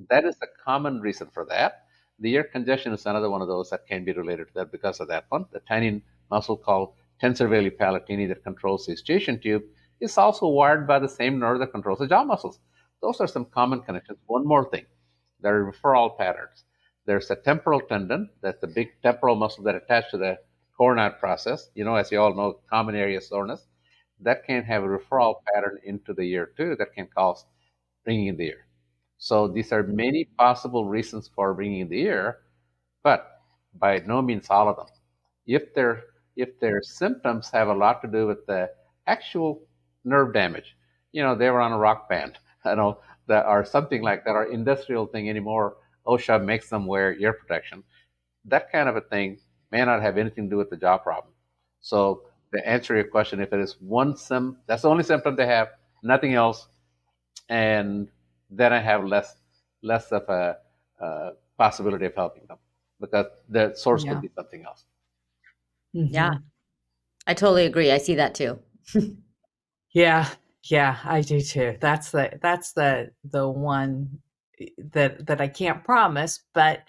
S3: that is the common reason for that. The ear congestion is another one of those that can be related to that because of that one. The tiny muscle called tensor veli palatini that controls the eustachian tube is also wired by the same nerve that controls the jaw muscles. Those are some common connections. One more thing, there are referral patterns. There's a temporal tendon, that's the big temporal muscle that attaches to the coronary process. As you all know, common area soreness. That can have a referral pattern into the ear too, that can cause ringing in the ear. So these are many possible reasons for ringing in the ear, but by no means all of them. If their if their symptoms have a lot to do with the actual nerve damage, they were on a rock band, that or something like that, or industrial thing anymore. OSHA makes them wear ear protection. That kind of a thing, may not have anything to do with the jaw problem. So to answer your question, if it is one that's the only symptom they have, nothing else, and then I have less of a possibility of helping them because the source could
S2: Yeah.
S3: be something else.
S1: Yeah,
S2: Mhm.
S1: I totally agree. I see that too.
S2: Yeah, yeah, I do too. That's the one that I can't promise, but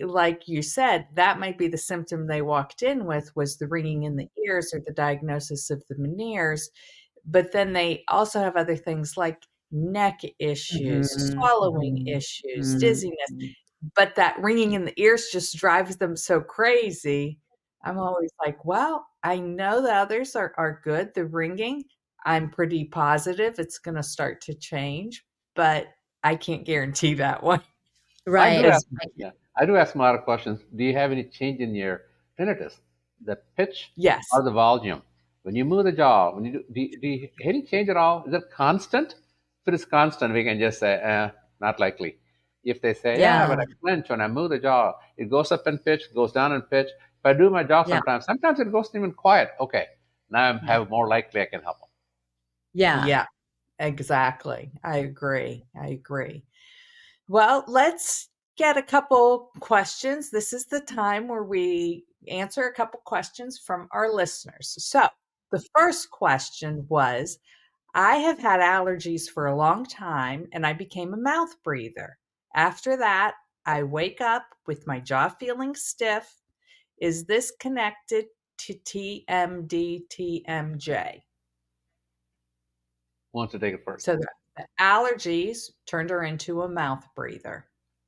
S2: like you said, that might be the symptom they walked in with was the ringing in the ears or the diagnosis of the Meniere's, but then they also have other things like neck issues,
S1: Mhm,
S2: swallowing
S1: mhm,
S2: issues, dizziness,
S1: mhm.
S2: but that ringing in the ears just drives them so crazy. I'm always like, "Well, I know the others are good, the ringing, I'm pretty positive it's gonna start to change, but I can't guarantee that one."
S3: I do
S1: Right,
S3: ask,
S2: 'Cause
S1: right.
S3: yeah, I do ask a lot of questions. Do you have any change in your tinnitus, the pitch
S2: yes.
S3: or the volume? When you move the jaw, when you do you any change at all? Is it constant? If it is constant, we can just say, not likely. If they say, yeah, but
S1: Yeah,
S3: I clench when I move the jaw, it goes up in pitch, goes down in pitch. If I do my jaw
S1: yeah,
S3: sometimes it goes even quiet. Okay, now I
S2: Yeah.
S3: have more likely I can help them.
S1: yeah.
S2: Yeah, exactly. I agree, I agree. Well, let's get a couple questions. This is the time where we answer a couple questions from our listeners. So, the first question was, I have had allergies for a long time and I became a mouth breather. After that, I wake up with my jaw feeling stiff. Is this connected to TMD, TMJ?
S3: Who wants to take it first?
S2: So the allergies turned her into a mouth breather.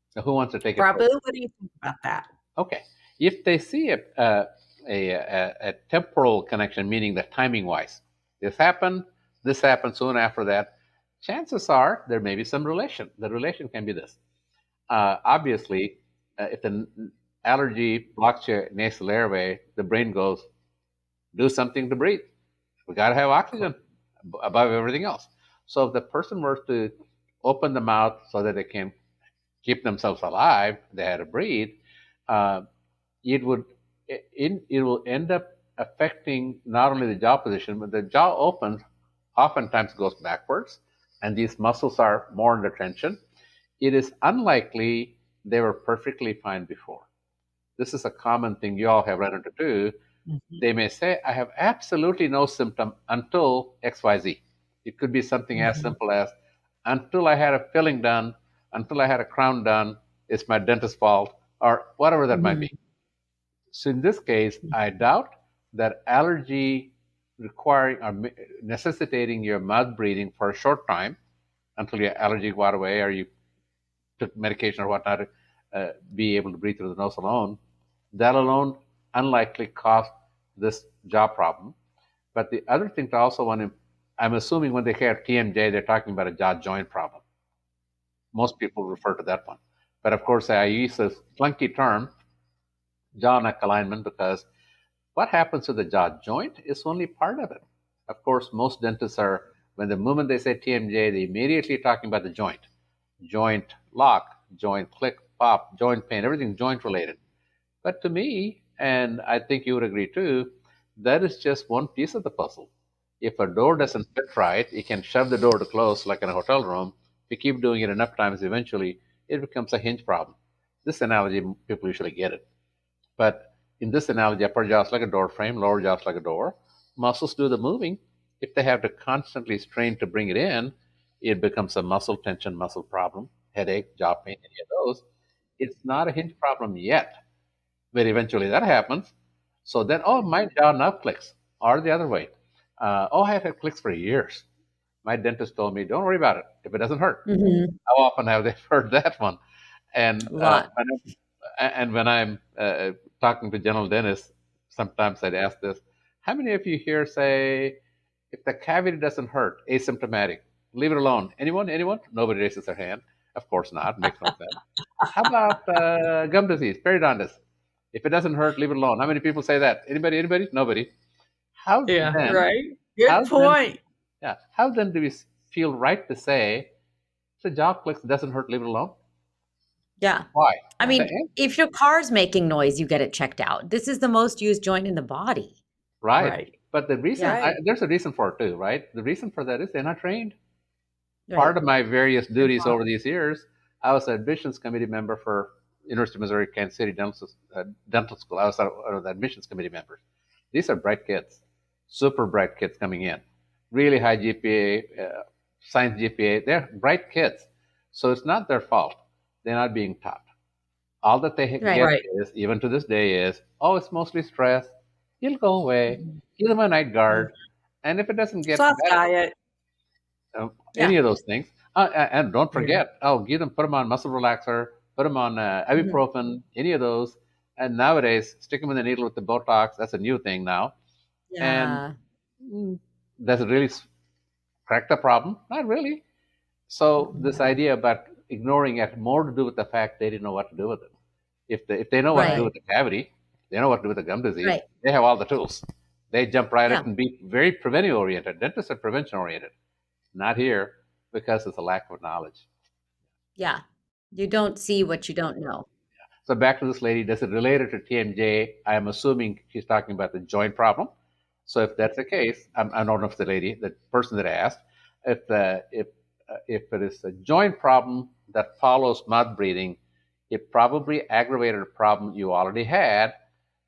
S3: So who wants to take it
S2: Prabu,
S3: first?
S2: what do you think about that?
S3: Okay. If they see a temporal connection, meaning that timing wise, this happened soon after that, chances are there may be some relation. The relation can be this. Obviously, if the allergy blocks your nasal airway, the brain goes, do something to breathe. We got to have oxygen above everything else. So if the person were to open the mouth so that they can keep themselves alive, they had to breathe. Uh, it would it will end up affecting not only the jaw position, but the jaw opens oftentimes goes backwards, and these muscles are more under tension. It is unlikely they were perfectly fine before. This is a common thing you all have run into too.
S2: Mhm,
S3: They may say, I have absolutely no symptom until XYZ. It could be something as
S2: mhm,
S3: simple as until I had a filling done, until I had a crown done, it's my dentist's fault, or whatever that might
S1: Mhm,
S3: be. So in this case,
S2: mhm,
S3: I doubt that allergy requiring or necessitating your mouth breathing for a short time until your allergy got away or you took medication or whatnot to be able to breathe through the nose alone. That alone unlikely caused this jaw problem. But the other thing to also want to, I'm assuming when they hear TMJ, they're talking about a jaw joint problem. Most people refer to that one. But of course, I use this clunky term, jaw neck alignment, because what happens to the jaw joint is only part of it. Of course, most dentists are, when the moment they say TMJ, they immediately talking about the joint lock, joint click, pop, joint pain, everything joint related. But to me, and I think you would agree too, that is just one piece of the puzzle. If a door doesn't fit right, you can shove the door to close like in a hotel room. If you keep doing it enough times, eventually it becomes a hinge problem. This analogy, people usually get it. But in this analogy, upper jaw is like a door frame, lower jaw is like a door. Muscles do the moving. If they have to constantly strain to bring it in, it becomes a muscle tension, muscle problem, headache, jaw pain, any of those. It's not a hinge problem yet, but eventually that happens. So then, oh, my jaw now clicks, or the other way. Oh, I had clicks for years. My dentist told me, don't worry about it if it doesn't hurt.
S1: mhm.
S3: How often have they heard that one? And
S1: A lot.
S3: when I'm talking to general dentists, sometimes I'd ask this: how many of you here say, if the cavity doesn't hurt, asymptomatic, leave it alone? Anyone? Anyone? Nobody raises their hand. Of course not. Makes no sense. How about gum disease, periodontitis? If it doesn't hurt, leave it alone. How many people say that? Anybody? Anybody? Nobody. How
S2: Yeah,
S3: then?
S2: right?
S3: How
S2: Good
S3: then?
S2: point.
S3: Yeah. How then do we feel right to say if the jaw clicks, doesn't hurt, leave it alone?
S1: Yeah.
S3: Why?
S1: I mean, if your car's making noise, you get it checked out. This is the most used joint in the body.
S3: Right.
S2: Right.
S3: But the reason,
S1: Yeah.
S2: Right.
S3: there's a reason for it too, right? The reason for that is they're not trained. Part
S1: Right.
S3: of my various
S2: Good
S3: duties
S2: point.
S3: over these years, I was an admissions committee member for University of Missouri Kansas City Dental School. I was one of the admissions committee members. These are bright kids, super bright kids coming in, really high GPA, science GPA. They're bright kids, so it's not their fault. They're not being taught. All that they
S1: Right.
S3: get
S2: Right.
S3: is, even to this day, is, oh, it's mostly stress. It'll go away.
S2: Mhm.
S3: Give them a night
S2: Mhm.
S3: guard, and if it doesn't get
S2: Soft
S3: better,
S2: diet.
S3: any
S1: Yeah.
S3: of those things. And don't
S2: Yeah.
S3: forget, put them on muscle relaxer, put them on
S1: Mhm.
S3: ibuprofen, any of those. And nowadays, stick them in the needle with the Botox. That's a new thing now. And
S1: Yeah.
S3: does it really crack the problem? Not really. So this
S2: Mhm.
S3: idea about ignoring it more to do with the fact they didn't know what to do with it. If they know what to do
S1: Right.
S3: with
S2: Right.
S3: the cavity, they know what to do with the gum disease.
S1: Right.
S3: They have all the tools. They jump right at
S1: Yeah.
S3: it and be very preventive oriented. Dentists are prevention oriented. Not here because it's a lack of knowledge.
S1: Yeah. You don't see what you don't know.
S3: So back to this lady, does it relate her to TMJ? I'm assuming she's talking about the joint problem. So if that's the case, I don't know if the lady, the person that asked, if it is a joint problem that follows mouth breathing, it probably aggravated a problem you already had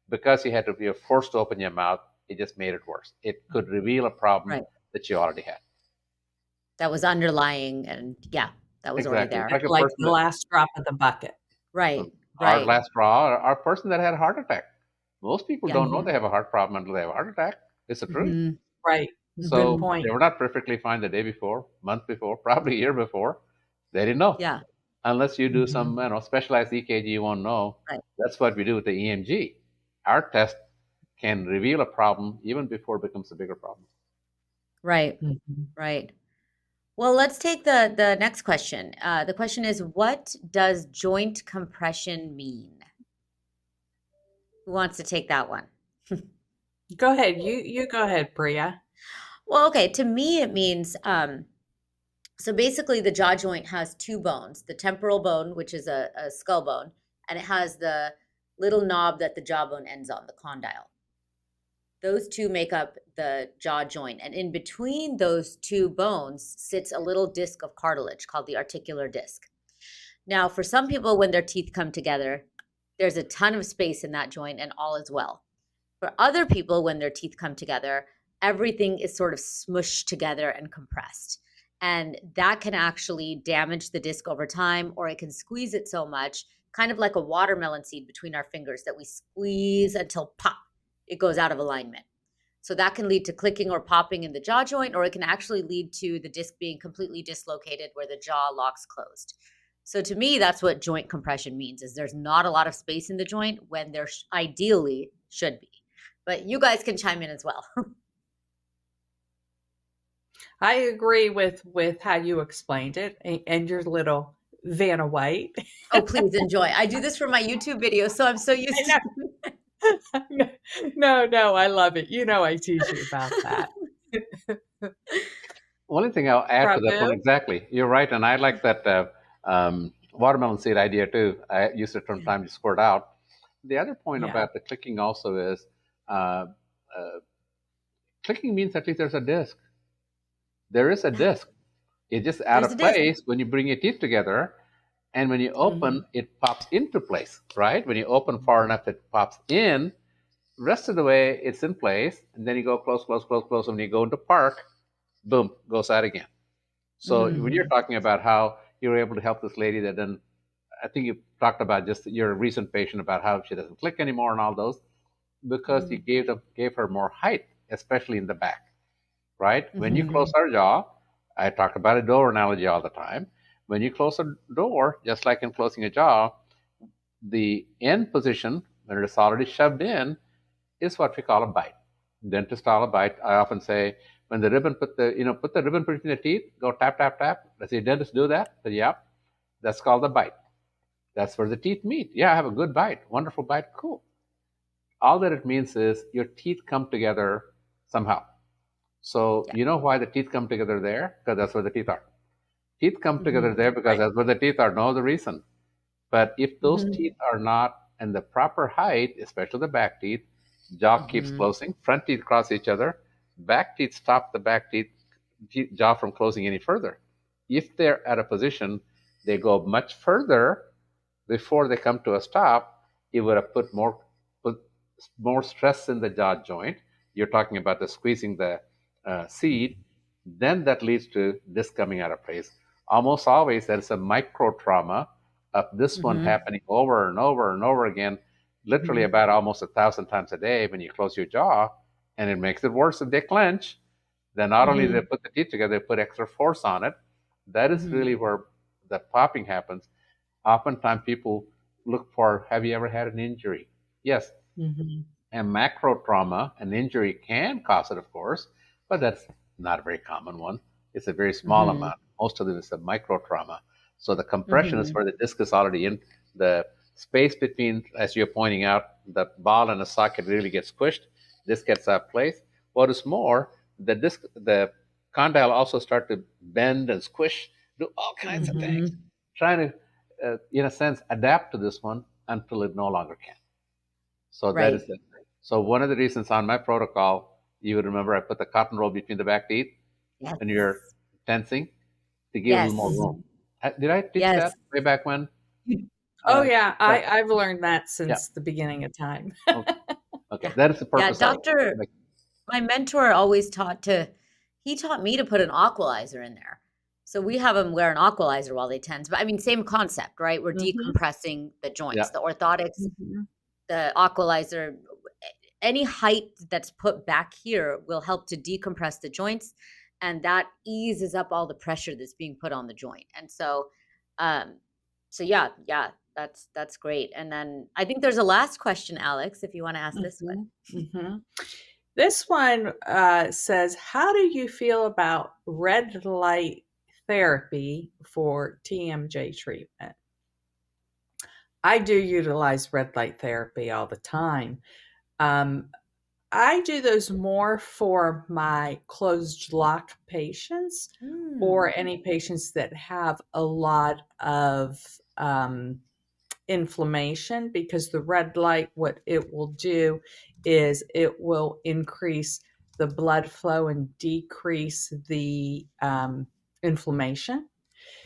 S3: because you had to be forced to open your mouth. It just made it worse. It could reveal a problem
S1: Right.
S3: that you already had.
S1: That was underlying, and yeah, that was already
S3: Exactly. It's
S1: there.
S3: like a
S2: Like
S3: person
S2: the
S3: that
S2: last drop of the bucket.
S1: Right.
S3: our
S1: Right.
S3: last straw, or a person that had a heart attack. Most people
S1: Yeah.
S3: don't know
S2: Mhm.
S3: they have a heart problem until they have a heart attack. It's the truth.
S1: Mhm.
S2: Right. Good
S1: Mhm.
S3: So
S2: point.
S3: they were not perfectly fine the day before, month before, probably a year before. They didn't know.
S1: Yeah.
S3: Unless you do
S2: Mhm.
S3: some, specialized EKG, you won't know.
S1: Right.
S3: That's what we do with the EMG. Our test can reveal a problem even before it becomes a bigger problem.
S1: Right.
S2: Mhm.
S1: Right. Well, let's take the next question. The question is, what does joint compression mean? Who wants to take that one?
S2: Go ahead. You go ahead, Priya.
S1: Well, okay. To me, it means so basically the jaw joint has two bones: the temporal bone, which is a skull bone, and it has the little knob that the jawbone ends on, the condyle. Those two make up the jaw joint, and in between those two bones sits a little disc of cartilage called the articular disc. Now, for some people, when their teeth come together, there's a ton of space in that joint and all is well. For other people, when their teeth come together, everything is sort of smushed together and compressed. And that can actually damage the disc over time, or it can squeeze it so much, kind of like a watermelon seed between our fingers that we squeeze until pop, it goes out of alignment. So that can lead to clicking or popping in the jaw joint, or it can actually lead to the disc being completely dislocated where the jaw locks closed. So to me, that's what joint compression means: is there's not a lot of space in the joint when there ideally should be. But you guys can chime in as well.
S2: I agree with how you explained it and your little Vanna White.
S1: Oh, please enjoy. I do this for my YouTube videos, so I'm so
S2: I
S1: used to
S2: know. No, I love it. You know I tease you about that.
S3: Only thing I'll add to that one,
S2: Prabu?
S3: exactly. You're right, and I like that watermelon seed idea too. I use it from time to squirt out. The other point
S2: Yeah.
S3: about the clicking also is uh, uh, clicking means at least there's a disc. There is a
S1: Yeah,
S3: disc. It's just out
S1: there's a
S3: of
S1: disc.
S3: place when you bring your teeth together, and when you
S2: Mhm.
S3: open, it pops into place, right? When you open far enough, it pops in. The rest of the way, it's in place, and then you go close, close, close, close. And when you go into park, boom, goes out again. So when you're
S2: Mhm.
S3: talking about how you were able to help this lady that then, I think you talked about just your recent patient about how she doesn't click anymore and all those, because you
S2: Mhm.
S3: gave her more height, especially in the back, right? When you
S1: Mhm.
S3: close
S2: Mhm.
S3: her jaw, I talk about a door analogy all the time. When you close a door, just like in closing a jaw, the end position, when it is already shoved in, is what we call a bite. Dentist style a bite. I often say when the ribbon put the ribbon between the teeth, go tap tap tap. Does the dentist do that? I said, yeah, that's called the bite. That's where the teeth meet. Yeah, I have a good bite, wonderful bite, cool. All that it means is your teeth come together somehow. So
S1: Yeah.
S3: you know why the teeth come together there? Because that's where the teeth are. Teeth come together
S1: Mhm.
S3: there because
S2: Right.
S3: that's where the teeth are. No other reason. But if those
S1: Mhm.
S3: teeth are not in the proper height, especially the back teeth, jaw keeps
S1: Mhm.
S3: closing, front teeth cross each other, back teeth stop the back teeth jaw from closing any further. If they're at a position, they go much further before they come to a stop, it would have put more stress in the jaw joint. You're talking about the squeezing the seed, then that leads to this coming out of place. Almost always there's a micro trauma of this one
S1: Mhm.
S3: happening over and over and over again, literally
S1: Mhm.
S3: about almost 1,000 times a day when you close your jaw, and it makes it worse if they clench. Then not only do they
S1: Mhm.
S3: put the teeth together, they put extra force on it. That is
S1: Mhm.
S3: really where the popping happens. Oftentimes people look for, have you ever had an injury? Yes,
S2: Mhm.
S3: a macro trauma, an injury can cause it, of course, but that's not a very common one. It's a very small
S1: Mhm.
S3: amount. Most of it is a micro trauma. So the compression is
S1: Mhm.
S3: where the disc is already in. The space between, as you're pointing out, the ball and the socket really gets squished. This gets out of place. What is more, the condyle also start to bend and squish, do all kinds of things,
S1: Mhm.
S3: trying to, in a sense, adapt to this one until it no longer can. So that is
S1: Right.
S3: it. So one of the reasons on my protocol, you would remember I put the cotton roll between the back teeth
S1: Yes.
S3: when you're tensing to give a little more
S1: Yes.
S3: room.
S2: Mhm.
S3: Did I teach
S1: Yes.
S3: that way back when?
S1: You-
S2: Oh
S3: Uh,
S2: yeah,
S3: yeah,
S2: I've learned that
S3: yeah.
S2: since the beginning of time.
S3: Okay, okay.
S1: Yeah.
S3: That is the
S1: Yeah.
S3: purpose of it. Like,
S1: My mentor always he taught me to put an aqualizer in there. So we have them wear an aqualizer while they tense. But I mean, same concept, right? We're
S2: Mhm.
S1: decompressing the
S3: yeah,
S1: joints, the orthotics,
S2: Mhm.
S1: the aqualizer, any height that's put back here will help to decompress the joints, and that eases up all the pressure that's being put on the joint. And um, so yeah, yeah, that's great. And then I think there's a last question, Alex, if you want to ask this one.
S2: Mhm. Mhm. This one says, "How do you feel about red light therapy for TMJ treatment?" I do utilize red light therapy all the time. Um, I do those more for my closed lock patients
S1: Hmm.
S2: or any patients that have a lot of inflammation, because the red light, what it will do is it will increase the blood flow and decrease the inflammation.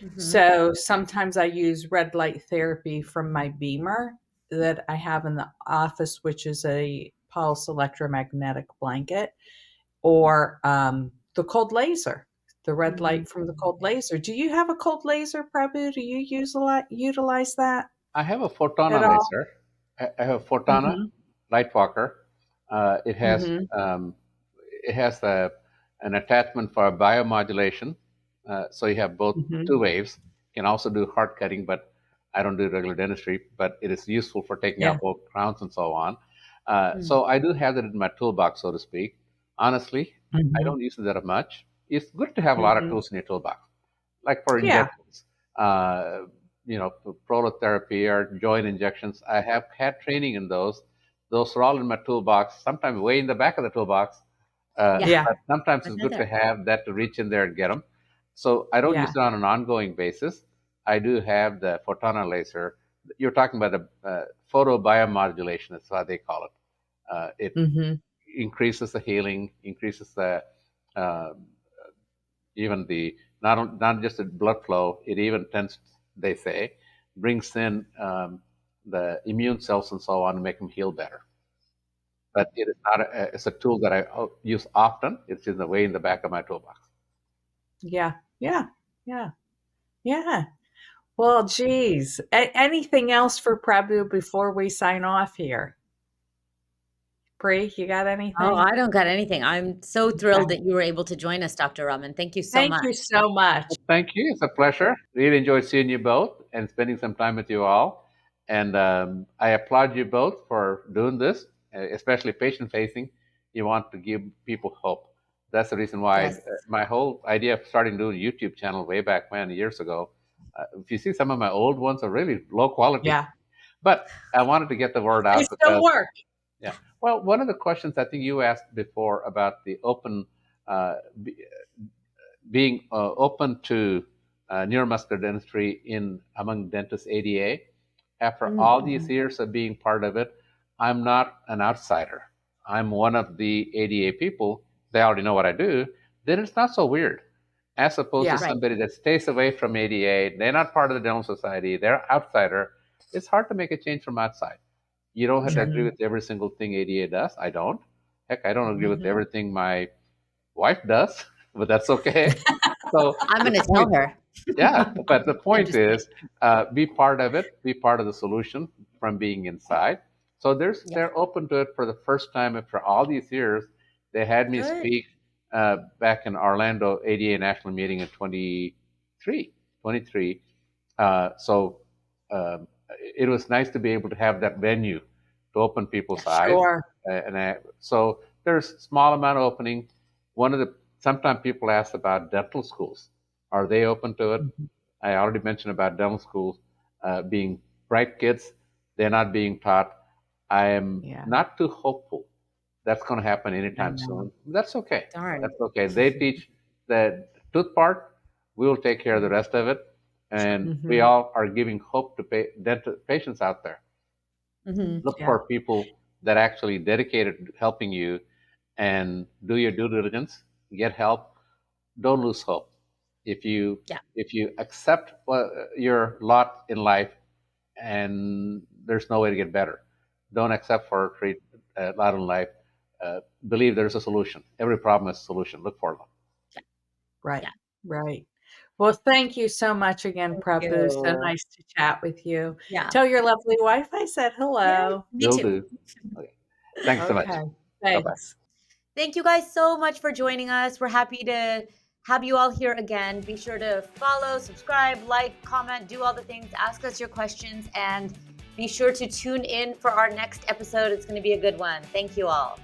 S1: Mm-hmm.
S2: So sometimes I use red light therapy from my beamer that I have in the office, which is a pulse electromagnetic blanket, or the cold laser, the red light from the cold laser. Do you have a cold laser, Prabhu? Do you utilize that
S3: I have a
S2: at
S3: Photona
S2: all?
S3: laser. I have a Photona
S2: Mhm.
S3: Lightwalker. It has
S2: Mhm.
S3: an attachment for biomodulation, so you have both
S2: Mhm.
S3: two waves. You can also do heart cutting, but I don't do regular dentistry. But it is useful for taking
S2: Yeah.
S3: out both crowns and so on.
S1: Mm-hmm.
S3: So I do have that in my toolbox, so to speak. Honestly, I
S2: Mhm.
S3: don't use it that much. It's good to have a lot of
S2: Mhm.
S3: tools in your toolbox, like for
S2: Yeah.
S3: injections. Uh, for prolotherapy or joint injections. I have had training in those. Those are all in my toolbox, sometimes way in the back of the toolbox.
S1: Yeah,
S2: Yeah.
S3: But sometimes it's good to
S1: another.
S3: have that to reach in there and get them. So I don't use
S2: Yeah.
S3: it on an ongoing basis. I do have the photona laser. You're talking about the photobiomodulation, that's how they call it. It
S2: Mhm.
S3: increases the healing, increases the uh, even the not just the blood flow. It even tends, they say, brings in the immune cells and so on to make them heal better. But it is not. It's a tool that I use often. It's in the way in the back of my toolbox.
S2: Yeah. Yeah. Yeah. Yeah. Well, geez. Anything else for Prabhu before we sign off here? Pri, you got
S1: Oh,
S2: anything?
S1: I don't got anything. I'm so thrilled
S2: Okay.
S1: that you were able to join us, Dr. Raman. Thank you so
S2: Thank
S1: much.
S2: you so much.
S3: Well, thank you. It's a pleasure. Really enjoyed seeing you both and spending some time with you all. And I applaud you both for doing this, especially patient facing. You want to give people hope. That's the reason why
S1: Yes.
S3: my whole idea of starting doing a YouTube channel way back when, years ago. If you see some of my old ones are really low quality,
S2: Yeah.
S3: but I wanted to get the word
S2: They
S3: out
S2: still
S3: because,
S2: work.
S3: yeah. Well, one of the questions I think you asked before about the open uh, being open to neuromuscular dentistry in among dentists ADA. After all these
S2: Mhm.
S3: years of being part of it, I'm not an outsider. I'm one of the ADA people. They already know what I do. Then it's not so weird. As opposed to
S2: Yeah.
S1: Right.
S3: somebody that stays away from ADA, they're not part of the dental society, they're outsider. It's hard to make a change from outside. You don't have to agree
S2: Mhm.
S3: with every single thing ADA does. I don't. Heck, I don't agree with
S2: Mhm.
S3: everything my wife does, but that's okay. So
S1: I'm
S3: the
S1: going to tell
S3: point,
S1: her.
S3: yeah, but the
S1: I'm
S3: point
S1: just kidding.
S3: is, be part of it, be part of the solution from being inside. So
S1: Yeah.
S3: they're open to it for the first time after all these years. They had me
S1: Good.
S3: speak back in Orlando ADA national meeting in 23. So it was nice to be able to have that venue to open people's eyes.
S2: Sure.
S3: So there's small amount of opening. One of the sometimes people ask about dental schools. Are they open to it?
S2: Mhm.
S3: I already mentioned about dental schools being bright kids. They're not being taught. I am
S2: Yeah,
S3: not too hopeful that's going to happen
S2: I
S3: anytime
S2: know.
S3: soon. That's okay.
S1: Darn.
S3: That's okay. They teach the tooth part. We will take care of the rest of it. And we
S2: Mhm.
S3: all are giving hope to dental patients out there. Look
S2: Yeah.
S3: for people that actually dedicated to helping you and do your due diligence, get help. Don't lose hope. If you
S1: Yeah.
S3: if you accept your lot in life and there's no way to get better, don't accept for a treat lot in life. Believe there's a solution. Every problem has a solution. Look for them.
S2: Right.
S1: Yeah.
S2: Right. Well, thank you so much again,
S1: Thank
S2: Prabu. So
S1: you.
S2: nice to chat with you.
S1: Yeah.
S2: Tell your lovely wife I said
S1: Yeah.
S2: hello.
S1: Me
S3: Will
S1: too.
S3: do. Okay. Thanks so much.
S2: Okay.
S3: Bye bye.
S2: Thanks.
S1: Thank you guys so much for joining us. We're happy to have you all here again. Be sure to follow, subscribe, like, comment, do all the things, ask us your questions, and be sure to tune in for our next episode. It's going to be a good one. Thank you all.